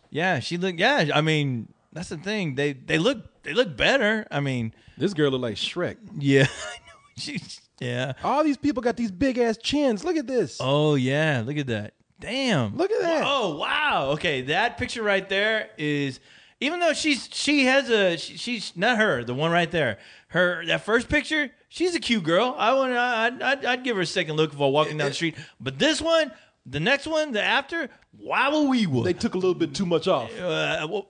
Yeah, she looked. Yeah, I mean, that's the thing. They look better. I mean, this girl look like Shrek. Yeah, I know. She's. Yeah. All these people got these big ass chins. Look at this. Oh yeah, look at that. Damn. Look at that. Oh wow. Okay, that picture right there is, even though she's not her, the one right there. That first picture, she's a cute girl. I'd give her a second look if I walking down the street. But this one, the next one, the after, wow. They took a little bit too much off.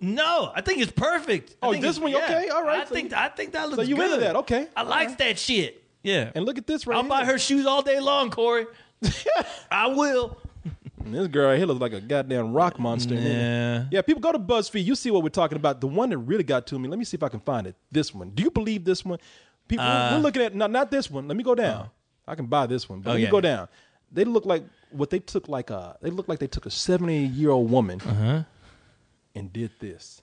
No, I think it's perfect. This one, okay, all right. I think that looks good. So you into that? Okay. I like that shit. Yeah. And look at this right here. I'll buy her shoes all day long, Corey. I will. And this girl here looks like a goddamn rock monster. Yeah. Yeah, people go to BuzzFeed. You see what we're talking about. The one that really got to me, let me see if I can find it. This one. Do you believe this one? People, we're looking at, not this one. Let me go down. I can buy this one. But let me go down. They look like what they took they look like they took a 70-year-old woman and did this.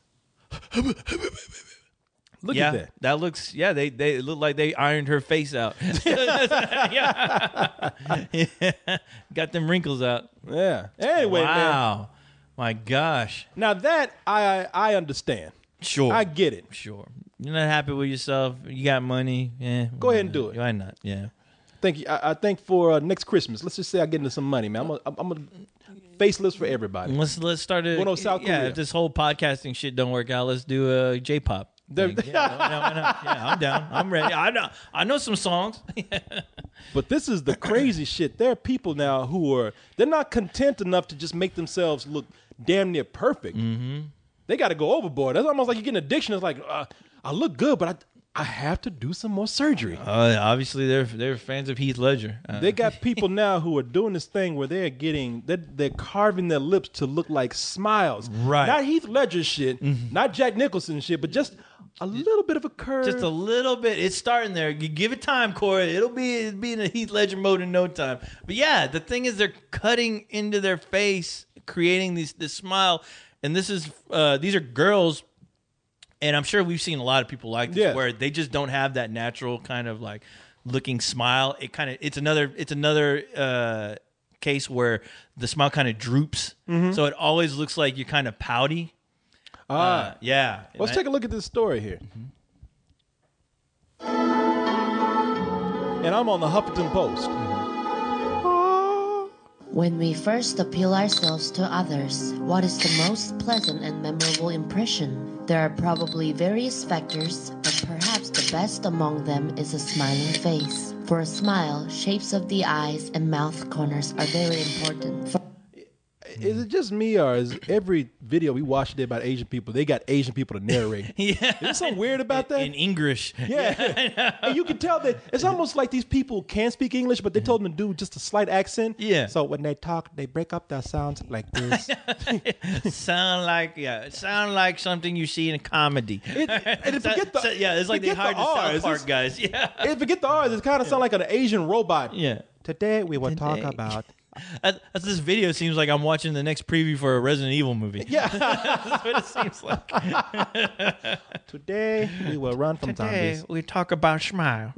Look at that. That looks. Yeah, they look like they ironed her face out. Yeah. Got them wrinkles out. Yeah. Anyway, wow. My gosh. Now that I understand. Sure. I get it. Sure. You're not happy with yourself. You got money. Yeah. Go ahead and do it. Why not? Yeah. Thank you. I think for next Christmas, let's just say I get into some money, man. I'm a faceless for everybody. Let's start a. Going to South Korea. If this whole podcasting shit don't work out, let's do a J-pop. I'm down. I'm ready. I know some songs. But this is the crazy shit. There are people now they're not content enough to just make themselves look damn near perfect. Mm-hmm. They got to go overboard. That's almost like you get an addiction. It's like I look good, but I have to do some more surgery. Obviously, they're fans of Heath Ledger. They got people now who are doing this thing where they're carving their lips to look like smiles. Right. Not Heath Ledger shit, not Jack Nicholson shit, but just a little bit of a curve. Just a little bit. It's starting there. You give it time, Corey. It'll be in a Heath Ledger mode in no time. But yeah, the thing is they're cutting into their face, creating this smile. And these are girls. And I'm sure we've seen a lot of people like this where they just don't have that natural kind of like looking smile. It's another case where the smile kind of droops. Mm-hmm. So it always looks like you're kind of pouty. Yeah. Let's take a look at this story here. Mm-hmm. And I'm on the Huffington Post. When we first appeal ourselves to others, what is the most pleasant and memorable impression? There are probably various factors, but perhaps the best among them is a smiling face. For a smile, shapes of the eyes and mouth corners are very important. Is it just me, or is every video we watch today about Asian people, they got Asian people to narrate? Yeah. Is there something weird about that? In English. Yeah. And you can tell that it's almost like these people can speak English, but they told them to do just a slight accent. Yeah. So when they talk, they break up their sounds like this. Sound like something you see in a comedy. And forget the it's like they hired the South Park guys. Yeah. And forget the R's. It kind of sound like an Asian robot. Yeah. Today we will talk about This video seems like I'm watching the next preview for a Resident Evil movie. Yeah. That's what it seems like. Today we will run from zombies. we talk about smile.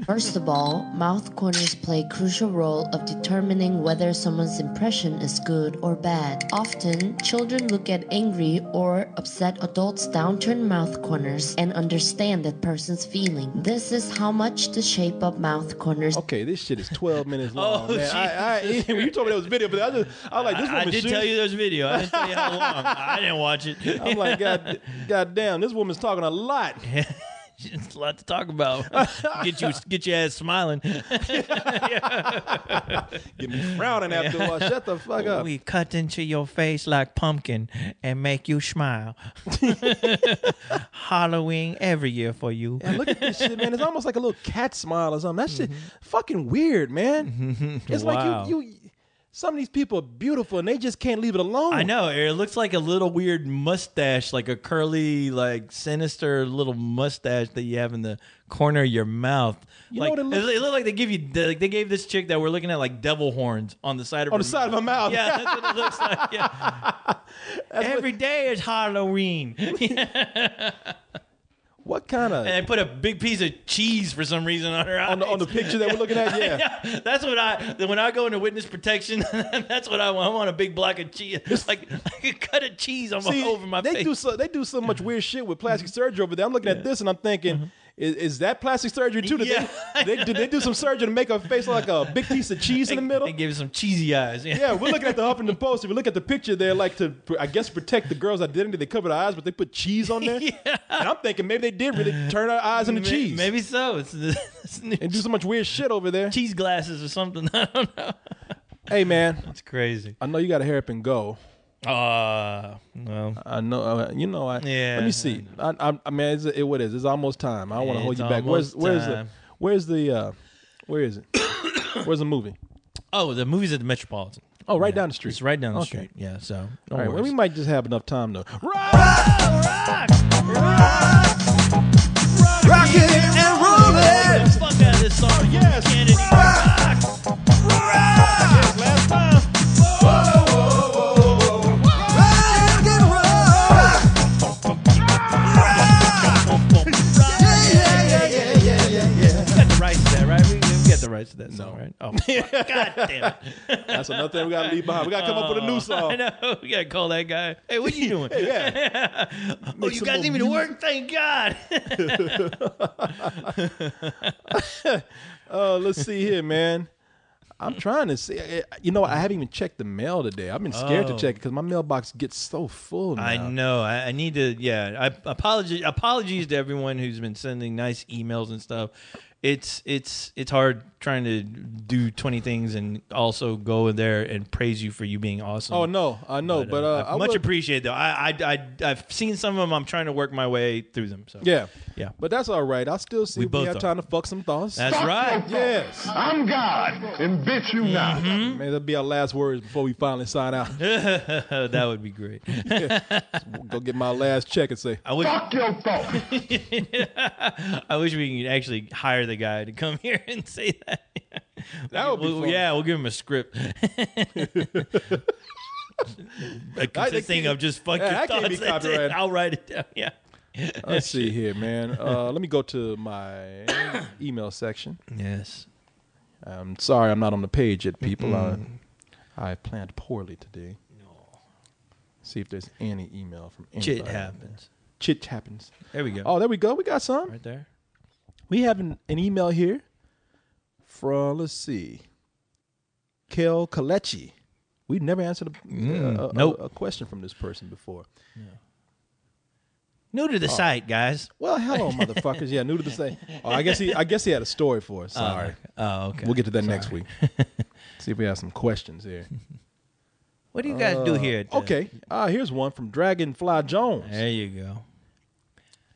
First of all, mouth corners play a crucial role of determining whether someone's impression is good or bad. Often, children look at angry or upset adults' downturned mouth corners and understand that person's feeling. This is how much the shape of mouth corners. Okay, this shit is 12 minutes long, Oh, man. When you told me there was a video, but I was like, this woman I did tell you there was a video. I didn't tell you how long. I didn't watch it. I'm like, God damn, this woman's talking a lot. It's a lot to talk about. Get your ass smiling. Get me frowning after a while. Shut the fuck up. We cut into your face like pumpkin and make you smile. Halloween every year for you. Yeah, look at this shit, man. It's almost like a little cat smile or something. That shit fucking weird, man. It's Wow. like you some of these people are beautiful and they just can't leave it alone. I know. It looks like a little weird mustache, like a curly, like sinister little mustache that you have in the corner of your mouth. You know like, what it looks- it looked like they gave this chick that we're looking at like devil horns on the side of On the side of her mouth. Yeah, that's what it looks like. Yeah. Every day is Halloween. What kind of And they put a big piece of cheese for some reason on her eyes. on the picture that we're looking at? Yeah. Yeah, that's what when I go into witness protection, that's what I want. I want a big block of cheese, like a cut of cheese over my they face. They do so much weird shit with plastic surgery over there. I'm looking at this and I'm thinking, is that plastic surgery too? Did Yeah. Did they do some surgery to make her face look like a big piece of cheese in the middle? They give you some cheesy eyes. Yeah, we're looking at the Huffington Post. If we look at the picture there, like to, I guess, protect the girl's identity, they cover their eyes, but they put cheese on there. Yeah. And I'm thinking maybe they did really turn our eyes into cheese. Maybe so. It's new And do so much weird shit over there. cheese glasses or something. I don't know. Hey, man, It's crazy. I know you got to hurry up and go. Well, I know, Yeah. Let me see. I mean, what is it? It's almost time. I don't want to hold It's you back. almost Where is time. it? Where's the movie? the movie's at the Metropolitan. Oh, right down the street. It's right down the Okay. street. Yeah, so All don't right, well, worry. we might just have enough time to rock it and roll it. Fuck out of this song. Yes. Kennedy. Rock. Yes, last time. We got the rights to that, right? We get the rights to that song, right? Oh, fuck. God damn it. That's another thing we got to leave behind. We got to come up with a new I song. know. We got to call that guy. Hey, what you doing? Yeah. Oh, Make you some guys more need me to music. work? Thank God. Let's see here, man. I'm trying to see. I haven't even checked the mail today. I've been scared to Oh. check it because my mailbox gets so full now. I know. I need to. Yeah. I apologies to everyone who's been sending nice emails and stuff. It's hard trying to do 20 things and also go in there and praise you for you being awesome. Oh no, I know, but I I much would- appreciate though. I've seen some of them. I'm trying to work my way through them. So Yeah, Yeah. but that's all right. I'll still see We if we both have are. time to fuck some thoughts. that's right. Yes, I'm God, and bitch you not. Maybe that'll be our last words before we finally sign out. That would be great. Go get my last check and say, I wish Fuck your thoughts. I wish we could actually hire the guy to come here and say that. That would be fun. Yeah, we'll give him a script. Consisting of just fuck Yeah, your that can't be thoughts. That's it. copyrighted. I'll write it down. Yeah. let's see here, man. Let me go to my email section. Yes. I'm sorry I'm not on the page yet, people. I planned poorly today. See if there's any email from anybody. Shit happens. Chit happens. There we go. Oh, there we go. We got some. Right there. We have an email here from, let's see, Kel Kalechi. We've never answered a question from this person before. New to the site, guys. Well, hello, motherfuckers. Yeah, new to the site. Oh, I guess he had a story for us. Sorry. Oh, okay. We'll get to that next week. See if we have some questions here. What do you guys do here? Okay. Here's one from Dragonfly Jones. There you go.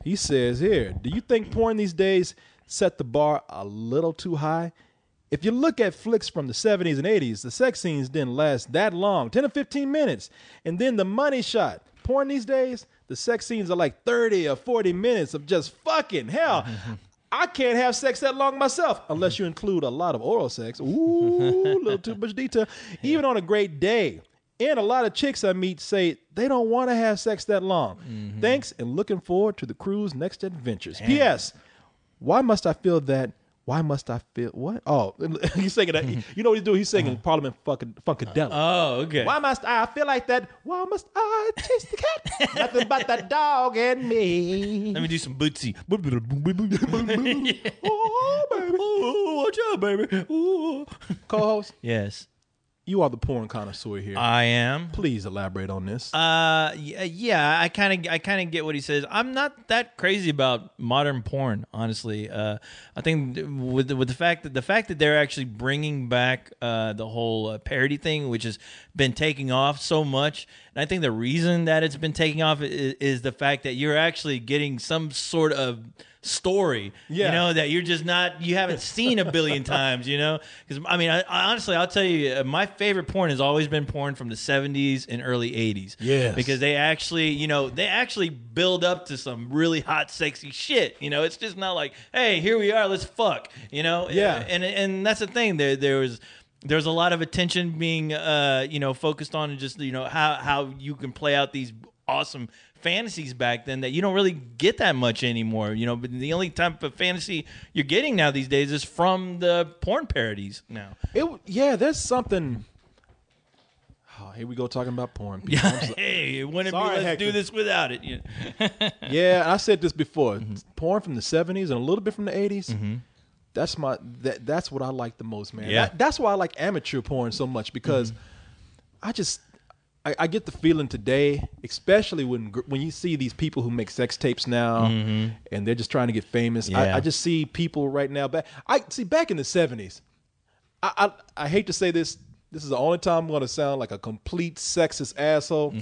He says here, do you think porn these days set the bar a little too high? If you look at flicks from the 70s and 80s, the sex scenes didn't last that long, 10 to 15 minutes. And then the money shot. Porn these days, the sex scenes are like 30 or 40 minutes of just fucking hell. I can't have sex that long myself unless you include a lot of oral sex. Ooh, a little too much detail. Even on a great day. And a lot of chicks I meet say they don't want to have sex that long. Thanks, and looking forward to the crew's next adventures. Damn. P.S. Why must I feel that? Why must I feel what? Oh, he's singing that. You know what he's doing? He's singing Parliament Funkadelic. Oh, okay. Why must I feel like that? Why must I chase the cat? Nothing but the dog and me. Let me do some bootsy. Oh, baby. Ooh, watch out, baby. Ooh. Co-host, Yes, you are the porn connoisseur here. I am. Please elaborate on this. Yeah, I kind of get what he says. I'm not that crazy about modern porn, honestly. I think with the fact that they're actually bringing back the whole parody thing, which has been taking off so much, and I think the reason that it's been taking off is the fact that you're actually getting some sort of story, Yeah. you know, that you haven't seen a billion times, you know? Because, I mean, I honestly, I'll tell you, my favorite porn has always been porn from the 70s and early 80s. Yes. Because they actually build up to some really hot, sexy shit. You know, it's just not like, hey, here we are, let's fuck, you know? Yeah. And that's the thing. There's a lot of attention being, focused on just, how you can play out these awesome fantasies back then that you don't really get that much anymore, but the only type of fantasy you're getting now these days is from the porn parodies now. There's something. Oh, here we go talking about porn. People. Hey, wouldn't it be, Sorry, let's Hector. do this without it. Yeah, I said this before. Porn from the 70s and a little bit from the 80s. That's that's what I like the most, man. Yeah. That's why I like amateur porn so much, because I get the feeling today, especially when you see these people who make sex tapes now and they're just trying to get famous. Yeah. I just see people right now back in the 70s. I hate to say this. This is the only time I'm going to sound like a complete sexist asshole,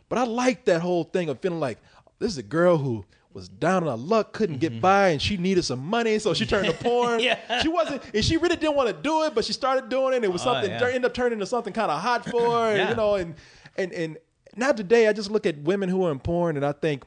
but I like that whole thing of feeling like this is a girl who was down on her luck, couldn't get by, and she needed some money, so she turned to porn. Yeah. She wasn't, and she really didn't want to do it, but she started doing it. And it was something ended up turning into something kind of hot for her, Yeah. And now today I just look at women who are in porn and I think,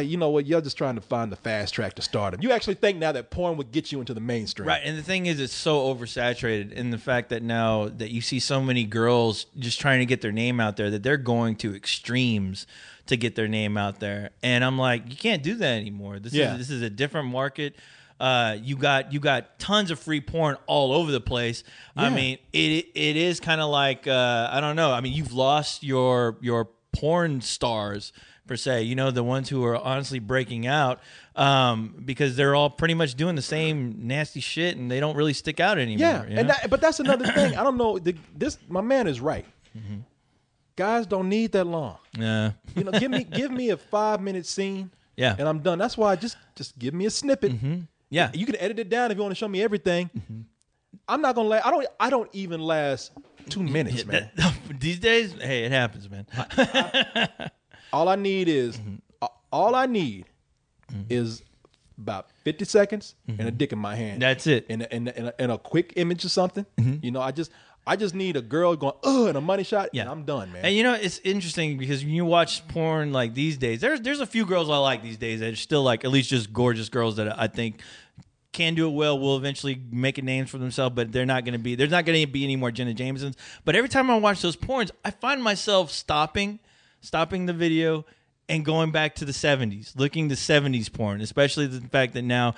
you know what, you're just trying to find the fast track to stardom. You actually think now that porn would get you into the mainstream. Right, and the thing is, it's so oversaturated in the fact that now that you see so many girls just trying to get their name out there that they're going to extremes to get their name out there, and I'm like, you can't do that anymore. This is a different market. You got tons of free porn all over the place. Yeah. I mean, it is kind of like I don't know. I mean, you've lost your porn stars per se, the ones who are honestly breaking out, because they're all pretty much doing the same nasty shit and they don't really stick out anymore. Yeah, but that's another thing. I don't know. My man is right. Guys don't need that long. Yeah. Give me a 5-minute scene. Yeah. And I'm done. That's why just give me a snippet. Yeah. You can edit it down if you want to show me everything. I'm not gonna I don't even last 2 minutes, man. These days, hey, it happens, man. All I need is about 50 seconds and a dick in my hand. That's it. And a quick image or something. I just need a girl going and a money shot, and I'm done, man. And it's interesting because when you watch porn like these days, there's a few girls I like these days that are still like at least just gorgeous girls that I think can do it well, will eventually make a name for themselves, but there's not going to be any more Jenna Jamesons. But every time I watch those porns, I find myself stopping the video and going back to the 70s, looking to 70s porn, especially the fact that now,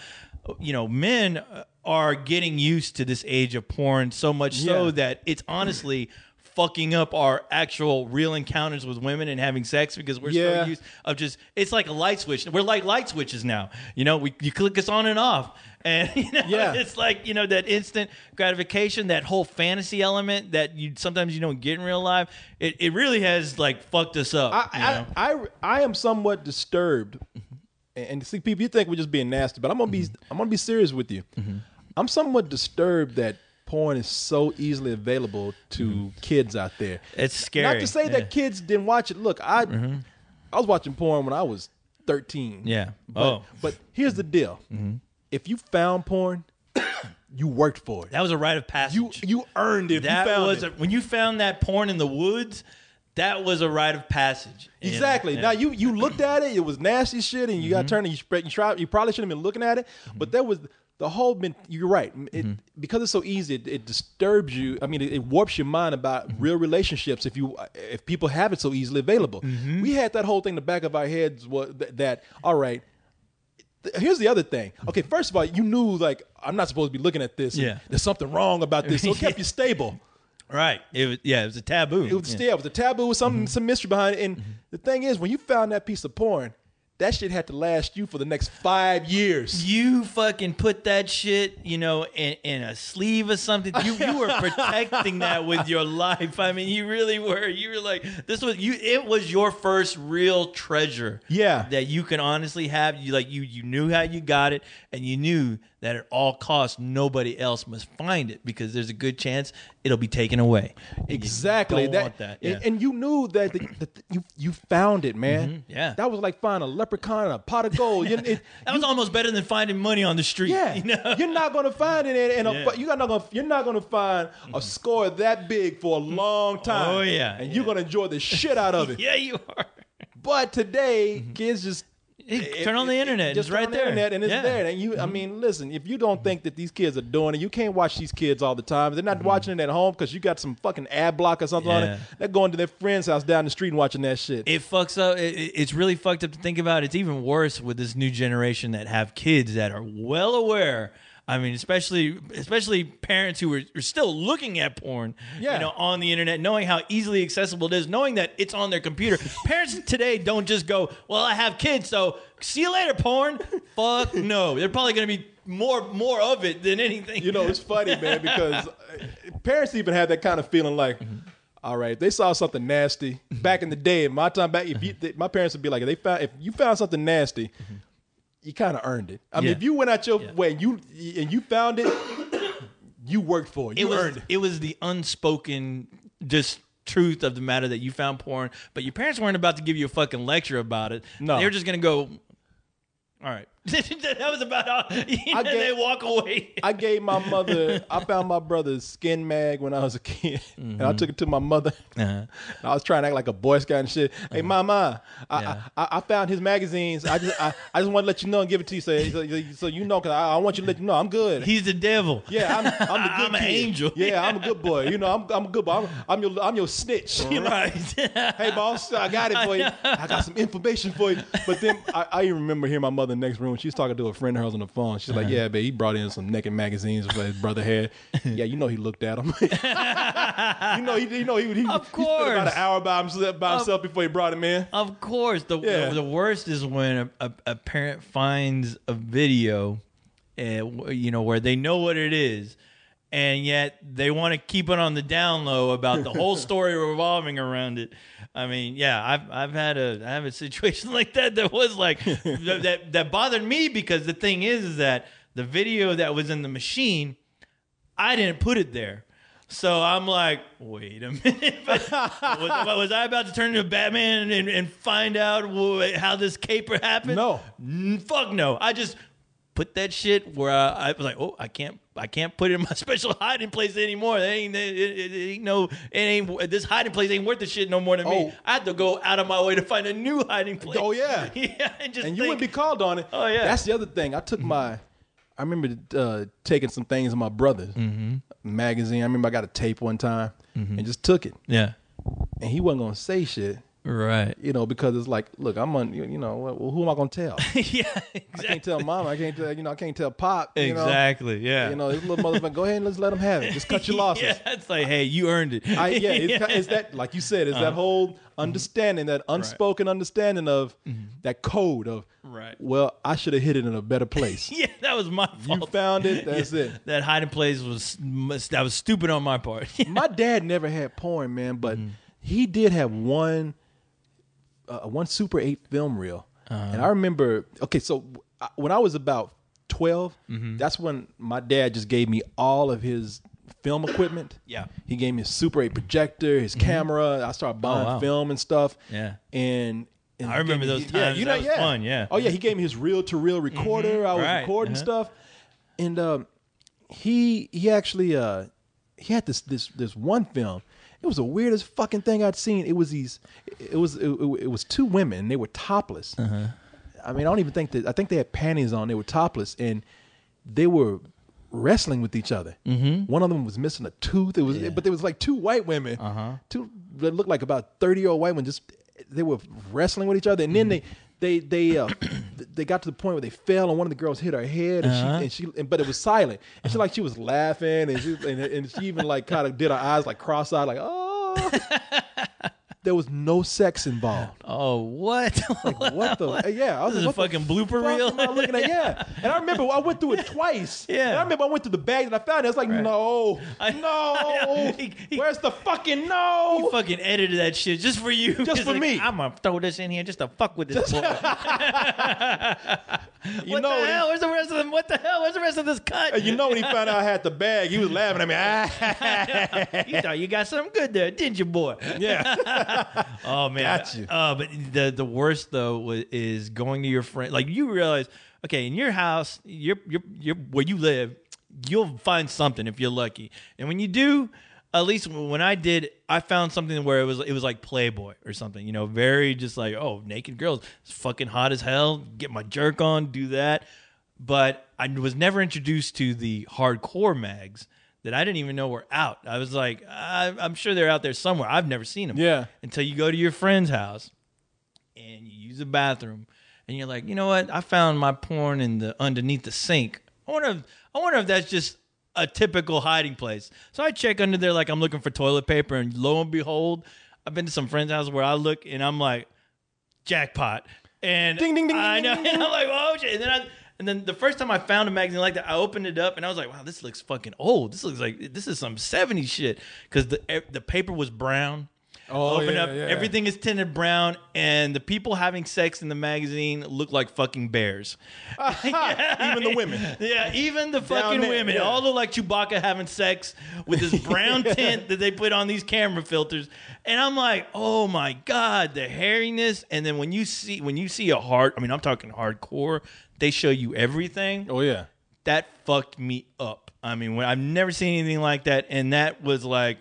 men are getting used to this age of porn so much so that it's honestly fucking up our actual real encounters with women and having sex because we're so used of just, it's like a light switch. We're like light switches now. You click us on and off. And it's like, that instant gratification, that whole fantasy element that sometimes you don't get in real life. It really has like fucked us up. I am somewhat disturbed. And see, people, you think we're just being nasty, but I'm gonna be serious with you. I'm somewhat disturbed that porn is so easily available to kids out there. It's scary. Not to say that kids didn't watch it. Look, I was watching porn when I was 13. Yeah. But here's the deal. If you found porn, you worked for it. That was a rite of passage. You earned it. When you found that porn in the woods, that was a rite of passage. Exactly. Yeah. Now you looked at it, it was nasty shit, and you got turned. And you probably shouldn't have been looking at it, but there was the whole. You're right. Because it's so easy, it disturbs you. I mean, it warps your mind about real relationships if people have it so easily available. We had that whole thing in the back of our heads. That all right. Here's the other thing. Okay, first of all, you knew like I'm not supposed to be looking at this. Yeah. There's something wrong about this, so it kept you stable. Right. It was a taboo. It was a taboo with some mystery behind it. And the thing is, when you found that piece of porn, that shit had to last you for the next 5 years. You fucking put that shit, in a sleeve or something. You were protecting that with your life. I mean, you really were. You were like, it was your first real treasure. Yeah. That you can honestly have. You knew how you got it, and you knew that at all costs nobody else must find it because there's a good chance it'll be taken away. Exactly. You don't want that. Yeah. And you knew that you found it, man. Yeah. That was like finding a leprechaun in a pot of gold. That was almost better than finding money on the street. Yeah, you're not gonna find it you're not gonna find a score that big for a long time. Oh yeah, and you're gonna enjoy the shit out of it. Yeah, you are. But today, kids just turn on the internet. Just it's right on the there, internet and it's there. And I mean, listen, if you don't think that these kids are doing it, you can't watch these kids all the time. They're not watching it at home because you got some fucking ad block or something on it. They're going to their friend's house down the street and watching that shit. It fucks up. It's really fucked up to think about. It's even worse with this new generation that have kids that are well aware. I mean, especially parents who are still looking at porn, on the internet, knowing how easily accessible it is, knowing that it's on their computer. Parents today don't just go, "Well, I have kids, so see you later, porn." Fuck no. They're probably going to be more of it than anything. It's funny, man, because parents even have that kind of feeling like, all right, if they saw something nasty back in the day. In my time back, my parents would be like, if you found something nasty. You kind of earned it. I mean, if you went out your way and you found it, you worked for it. You earned it. It was the unspoken just truth of the matter that you found porn, but your parents weren't about to give you a fucking lecture about it. No. They were just going to go, all right. That was about all. They walk away. I found my brother's skin mag when I was a kid, and I took it to my mother. And I was trying to act like a Boy Scout and shit. Hey, Mama, I found his magazines. I just want to let you know and give it to you, so you know, because I want you to let you know I'm good. He's the devil. Yeah, I'm the good I'm an kid. angel. Yeah, I'm a good boy. I'm a good boy. I'm your snitch. Right. Hey, boss, I got it for you. I got some information for you. But then I even remember hearing my mother in the next room. She was talking to a friend of hers on the phone. She's like, "Yeah, babe, he brought in some naked magazines that his brother had. Yeah, he looked at them. he Of spent about an hour by himself before he brought him in. Of course. The worst is when a parent finds a video, where they know what it is, and yet they want to keep it on the down low about the whole story revolving around it. I mean, yeah, I have a situation like that was like that bothered me because the thing is that the video that was in the machine, I didn't put it there. So I'm like, wait a minute. Was I about to turn into Batman and find out how this caper happened? No. Fuck no. I just put that shit where I was like, oh, I can't put it in my special hiding place anymore. This hiding place ain't worth the shit no more than me. I had to go out of my way to find a new hiding place. Oh yeah. and you wouldn't be called on it. Oh yeah. That's the other thing. I took I remember taking some things in my brother's magazine. I remember I got a tape one time and just took it. Yeah. And he wasn't gonna say shit. Right. Because it's like, look, I'm on, well, who am I gonna tell? Yeah, exactly. I can't tell mama. I can't tell pop. Exactly. Yeah. This little motherfucker, go ahead and let's let him have it. Just cut your losses. Yeah, it's like, hey, you earned it. It's that, like you said, it's that whole understanding, that unspoken understanding of that code of, well, I should have hid it in a better place. Yeah, that was my fault. You found it. That's it. That hiding place was stupid on my part. My dad never had porn, man, but he did have one Super 8 film reel. And I remember, so when I was about 12, that's when my dad just gave me all of his film equipment. Yeah. He gave me a Super 8 projector, his camera. I started buying film and stuff. Yeah. And I remember those times. That was fun, yeah. Oh, yeah, he gave me his reel-to-reel recorder. I was recording stuff. And he actually he had this one film. It was the weirdest fucking thing I'd seen. It was it was two women, and they were topless. I mean, I don't even think that. I think they had panties on. They were topless, and they were wrestling with each other. One of them was missing a tooth. But there was like two white women, two that looked like about 30-year-old white women. They were wrestling with each other, and then they got to the point where they fell, and one of the girls hit her head, and but it was silent, and she was laughing, and she even like kind of did her eyes like cross-eyed, like oh. There was no sex involved. Oh, what? Like, what the? Yeah, I was This is like, a fucking blooper reel. Am I looking at? Yeah, and I remember I went through it twice. Yeah, and I remember I went to the bag and I found it. I was like, no, where's the fucking no? He fucking edited that shit just for you, just for like, me. I'm gonna throw this in here just to fuck with this boy. What the hell? Where's the rest of them? What the hell? Where's the rest of this cut? You know, when he found out I had the bag, he was laughing at me. You thought you got something good there, didn't you, boy? Yeah. Oh man, Got you. But the worst though is going to your friend. Like you realize, okay, in your house, your where you live, you'll find something if you're lucky. And when you do, at least when I did, I found something where it was like Playboy or something. You know, very just like, oh, naked girls, it's fucking hot as hell. Get my jerk on, do that. But I was never introduced to the hardcore mags that I didn't even know were out. I was like, I'm sure they're out there somewhere. I've never seen them. Yeah. Until you go to your friend's house and you use a bathroom and you're like, you know what? I found my porn underneath the sink. I wonder if that's just a typical hiding place. So I check under there like I'm looking for toilet paper, and lo and behold, I've been to some friend's house where I look and I'm like, jackpot. And ding, ding, ding, I know. ding, ding. And I'm like, oh shit. And then the first time I found a magazine like that, I opened it up and I was like, wow, this looks fucking old. This looks like this is some 70s shit. Because the paper was brown. Oh, Open yeah, up, yeah. everything is tinted brown, and the people having sex in the magazine look like fucking bears. Even the women. Yeah, even the fucking there, women. yeah. All look like Chewbacca having sex with this brown tint that they put on these camera filters. And I'm like, oh my God, the hairiness. And then when you see I'm talking hardcore, they show you everything. Oh yeah. That fucked me up. I mean, I've never seen anything like that, and that was like,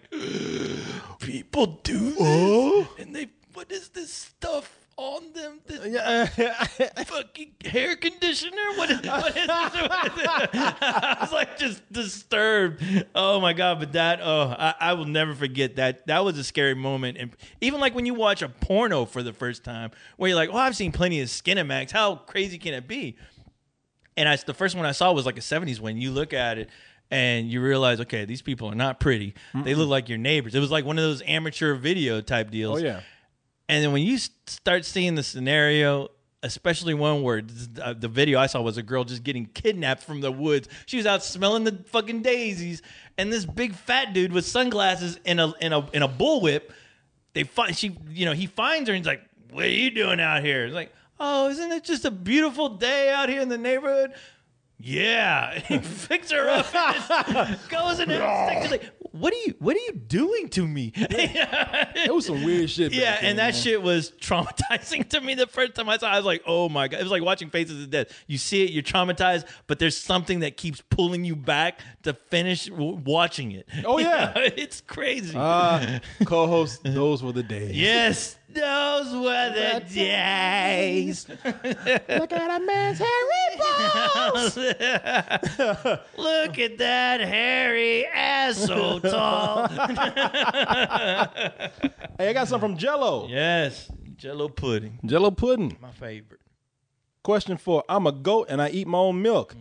people do this, and what is this stuff on them? This fucking hair conditioner? What is this? I was like just disturbed. Oh my God! But I will never forget that. That was a scary moment, and even like when you watch a porno for the first time, where you're like, "Oh, I've seen plenty of Skinemax. How crazy can it be?" And the first one I saw was like a 70s one. You look at it and you realize, okay, these people are not pretty. They look like your neighbors. It was like one of those amateur video type deals. Oh yeah. And then when you start seeing the scenario, especially one where the video I saw was a girl just getting kidnapped from the woods. She was out smelling the fucking daisies, and this big fat dude with sunglasses in a bullwhip. He finds her and he's like, "What are you doing out here?" It's like, "Oh, isn't it just a beautiful day out here in the neighborhood?" Yeah, he picks her up and just goes in there. He's like, what are you doing to me? It was some weird shit. Yeah, back then, and that man. shit was traumatizing to me the first time I saw it. I was like, oh my God. It was like watching Faces of Death. You see it, you're traumatized, but there's something that keeps pulling you back to finish watching it. Oh, yeah. It's crazy. Co-host, those were the days. Yes, those were the days. Look at a man's hairy balls. Look at that hairy ass so tall. Hey, I got some from Jello. Yes, Jello pudding, Jello pudding. my favorite. Question 4. I'm a goat and I eat my own milk.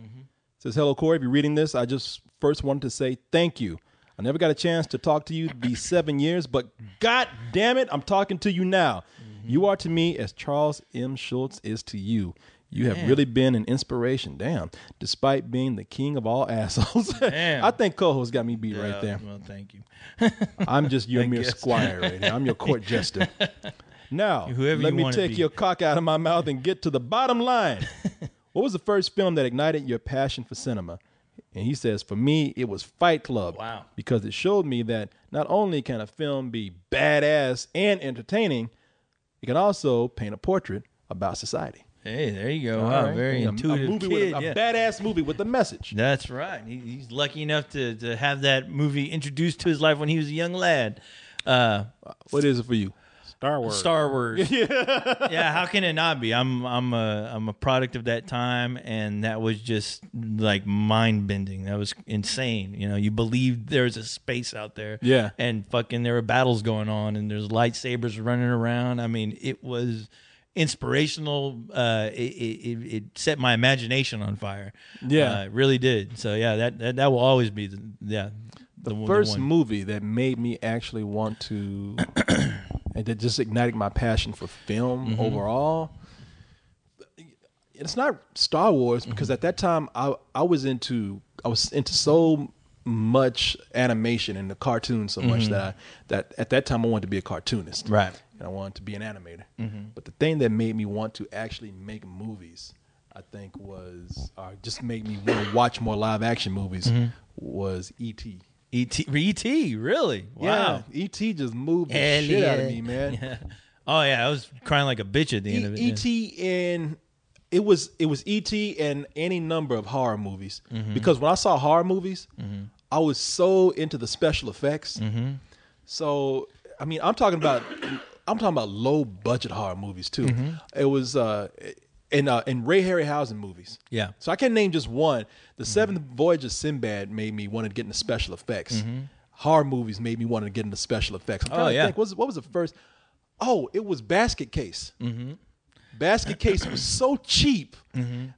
Says, hello, Corey. If you're reading this, I just first wanted to say thank you. I never got a chance to talk to you these 7 years, but God damn it, I'm talking to you now. You are to me as Charles M. Schultz is to you. You have really been an inspiration, damn, despite being the king of all assholes. Damn. I think co-host got me beat right there. Well, thank you. I'm just your mere guess. squire right here. I'm your court jester. Now, Whoever let you me wanna take be. your cock out of my mouth and get to the bottom line. What was the first film that ignited your passion for cinema? And he says, for me, it was Fight Club. Wow. Because it showed me that not only can a film be badass and entertaining, it can also paint a portrait about society. Hey, there you go. All Wow, right? very A intuitive movie kid. with a yeah. badass movie with a message. That's right. He's lucky enough to have that movie introduced to his life when he was a young lad. What is it for you? Star Wars. Star Wars. Yeah, how can it not be? I'm a product of that time, and that was just like mind bending. That was insane. You know, you believed there was a space out there. Yeah. And fucking there were battles going on, and there's lightsabers running around. I mean, it was inspirational. It set my imagination on fire. Yeah. It really did. So yeah, that will always be the First one. movie that made me actually want to, and that just ignited my passion for film overall. It's not Star Wars because at that time I was into so much animation and the cartoon so much that at that time I wanted to be a cartoonist, Right. And I wanted to be an animator. But the thing that made me want to actually make movies, I think, just made me want to watch more live action movies was E.T. E.T. Really? Wow. Yeah, E.T. just moved the shit out of me, man. Yeah. Oh yeah, I was crying like a bitch at the end of it. yeah. E.T. and it was E.T. and any number of horror movies. Because when I saw horror movies, I was so into the special effects. So I mean, I'm talking about low budget horror movies too. It was in Ray Harryhausen movies. Yeah. So I can name just one. The Seventh Voyage of Sinbad made me want to get into special effects. Horror movies made me want to get into special effects. I'm trying to think. What was the first? Oh, it was Basket Case. Basket Case was so cheap.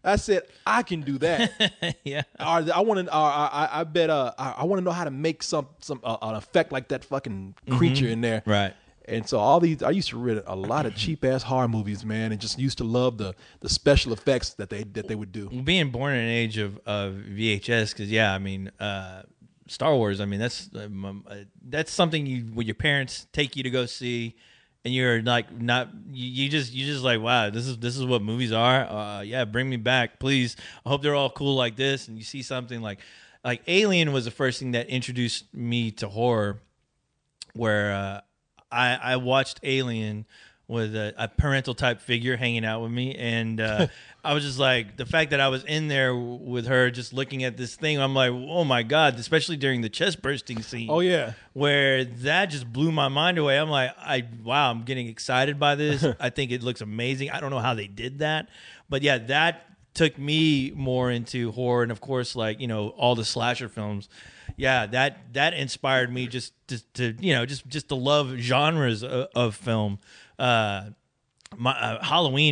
I said I can do that. Yeah. I want to. I bet. I want to know how to make some an effect like that fucking creature in there. Right. And so I used to read a lot of cheap ass horror movies, man, and just used to love the special effects that they would do. Being born in an age of VHS, because yeah, I mean, Star Wars. I mean, that's something when your parents take you to go see, and you're like you just like, wow, this is what movies are. Yeah, bring me back, please. I hope they're all cool like this. And you see something like Alien was the first thing that introduced me to horror, where I watched Alien with a parental type figure hanging out with me, and I was just like, the fact that I was in there with her just looking at this thing, I'm like, oh my God, especially during the chest bursting scene. Oh yeah. Where that just blew my mind away. I'm like, wow, I'm getting excited by this. I think it looks amazing. I don't know how they did that, but yeah, that took me more into horror, and of course, like, you know, all the slasher films. Yeah, that inspired me just to love genres of film. Halloween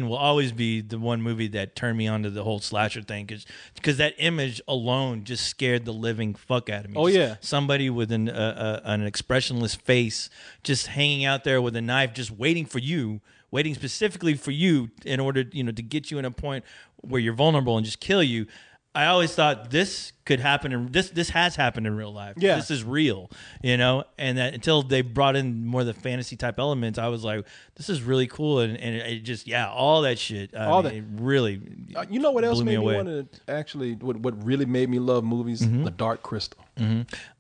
will always be the one movie that turned me onto the whole slasher thing, because that image alone just scared the living fuck out of me. Oh yeah, somebody with an expressionless face just hanging out there with a knife, just waiting specifically for you in order, you know, to get you in a point where you're vulnerable and just kill you. I always thought this could happen, this has happened in real life. Yeah. This is real, you know? And that until they brought in more of the fantasy type elements, I was like, this is really cool. And it just, yeah, all that shit. It really you know what else blew made me away. want to actually, what really made me love movies? The Dark Crystal.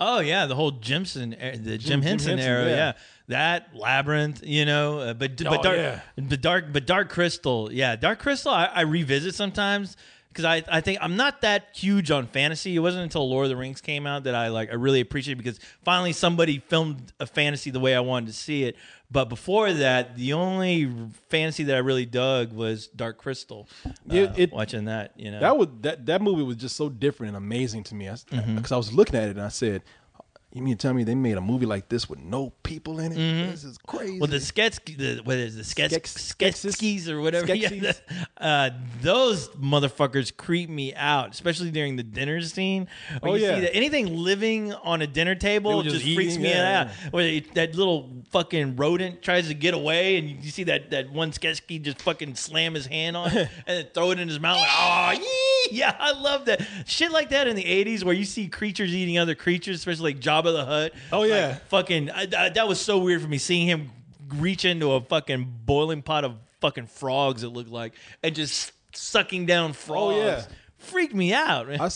Oh, yeah, the whole Jim Henson era, yeah. That Labyrinth, you know, but Dark Crystal, yeah, Dark Crystal. I revisit sometimes because I think I'm not that huge on fantasy. It wasn't until Lord of the Rings came out that I really appreciated, because finally somebody filmed a fantasy the way I wanted to see it. But before that, the only fantasy that I really dug was Dark Crystal. Watching that, you know, that movie was just so different and amazing to me. Because I was looking at it and I said, you mean to tell me they made a movie like this with no people in it? This is crazy. Well, the Skeksis or whatever. Skeksis. Yeah, those motherfuckers creep me out, especially during the dinner scene. See that anything living on a dinner table just freaks me out. Where that little fucking rodent tries to get away, and you see that one Skeksis just fucking slam his hand on it and then throw it in his mouth. Like, oh, yeah, I love that shit like that in the 80s, where you see creatures eating other creatures, especially like Jabba the Hutt. Oh yeah, like, fucking that was so weird for me, seeing him reach into a fucking boiling pot of fucking frogs, it looked like, and just sucking down frogs. Oh yeah, freaked me out, man. I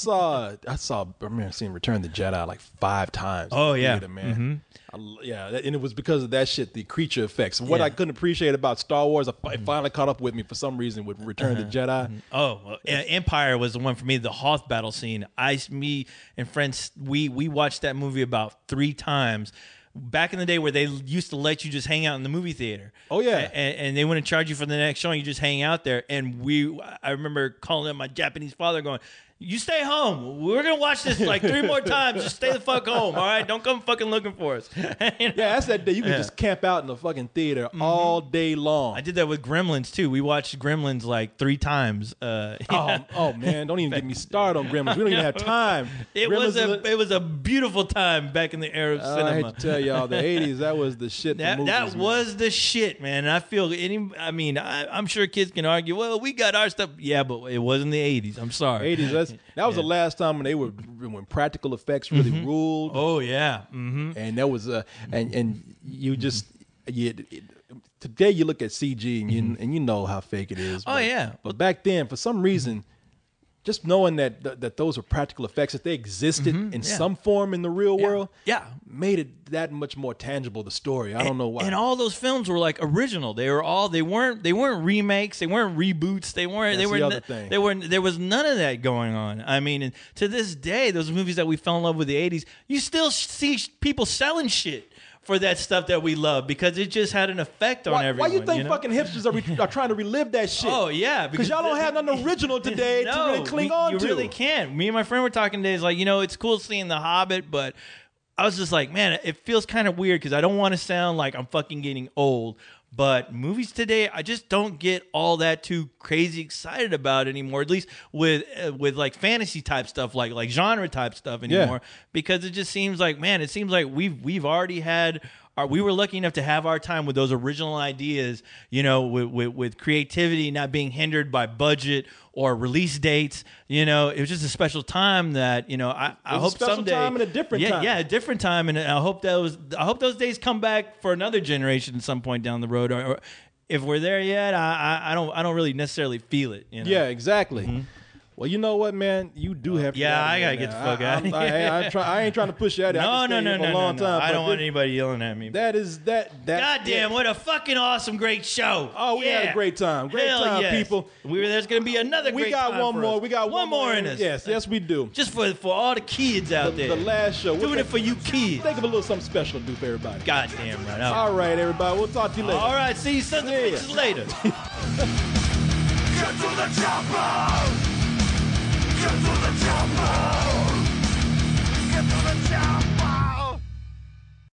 remember seeing Return of the Jedi like 5 times. Oh yeah, theater, man. And it was because of that shit, the creature effects. What I couldn't appreciate about Star Wars, it finally caught up with me for some reason with Return of the Jedi. Oh, well, Empire was the one for me. The Hoth battle scene. Me and friends, we watched that movie about 3 times. back in the day where they used to let you just hang out in the movie theater. Oh, yeah. And they wouldn't charge you for the next show. And you just hang out there. And I remember calling up my Japanese father going, you stay home. We're going to watch this like 3 more times. Just stay the fuck home, all right? Don't come fucking looking for us. You know? Yeah, that's that day. You can just camp out in the fucking theater all day long. I did that with Gremlins, too. We watched Gremlins like 3 times. Oh, man, don't even get me started on Gremlins. We don't even have time. It was a beautiful time back in the era of cinema. I hate to tell y'all, the 80s, that was the shit. That was the shit, man. And I feel I'm sure kids can argue, well, we got our stuff. Yeah, but it wasn't the 80s. I'm sorry. 80s, that was the last time when practical effects really ruled. Oh yeah, and that was and you just today you look at CG and you know how fake it is. But back then, for some reason, just knowing that those were practical effects, that they existed in some form in the real world, made it that much more tangible. The story, I don't know why. And all those films were like original. They weren't remakes. They weren't reboots. There was none of that going on. I mean, and to this day, those movies that we fell in love with in the 80s, you still see people selling shit for that stuff that we love because it just had an effect on everyone. Why you think fucking hipsters are trying to relive that shit? Oh, yeah. Because y'all don't have nothing original today to really cling on to. You really can't. Me and my friend were talking today. It's like, it's cool seeing The Hobbit, but I was just like, man, it feels kind of weird because I don't want to sound like I'm fucking getting old. But movies today, I just don't get all that too crazy excited about anymore. At least with like fantasy type stuff, like genre type stuff anymore, because it just seems like, man, it seems like we've already had. We were lucky enough to have our time with those original ideas, with creativity not being hindered by budget or release dates. It was just a special time that, I hope someday. Time and a different time. Yeah, a different time, and I hope those days come back for another generation at some point down the road. Or if we're there yet, I don't really necessarily feel it. Yeah, exactly. Mm-hmm. Well, you know what, man? You do have to. Yeah, I gotta get the fuck out of here. I ain't trying to push you out. No. I don't want anybody yelling at me. God damn, what a fucking awesome, great show. Oh, we had a great time. Great time, yes. People. There's gonna be another great time. We got one more. We got one more in us. Yes, we do. Just for all the kids out there. The last show. Doing it for you kids. Think of a little something special to do for everybody. God damn right. All right, everybody. We'll talk to you later. All right, see you sons of bitches later. Get to the chopper! Get to the chopper! Get to the chopper!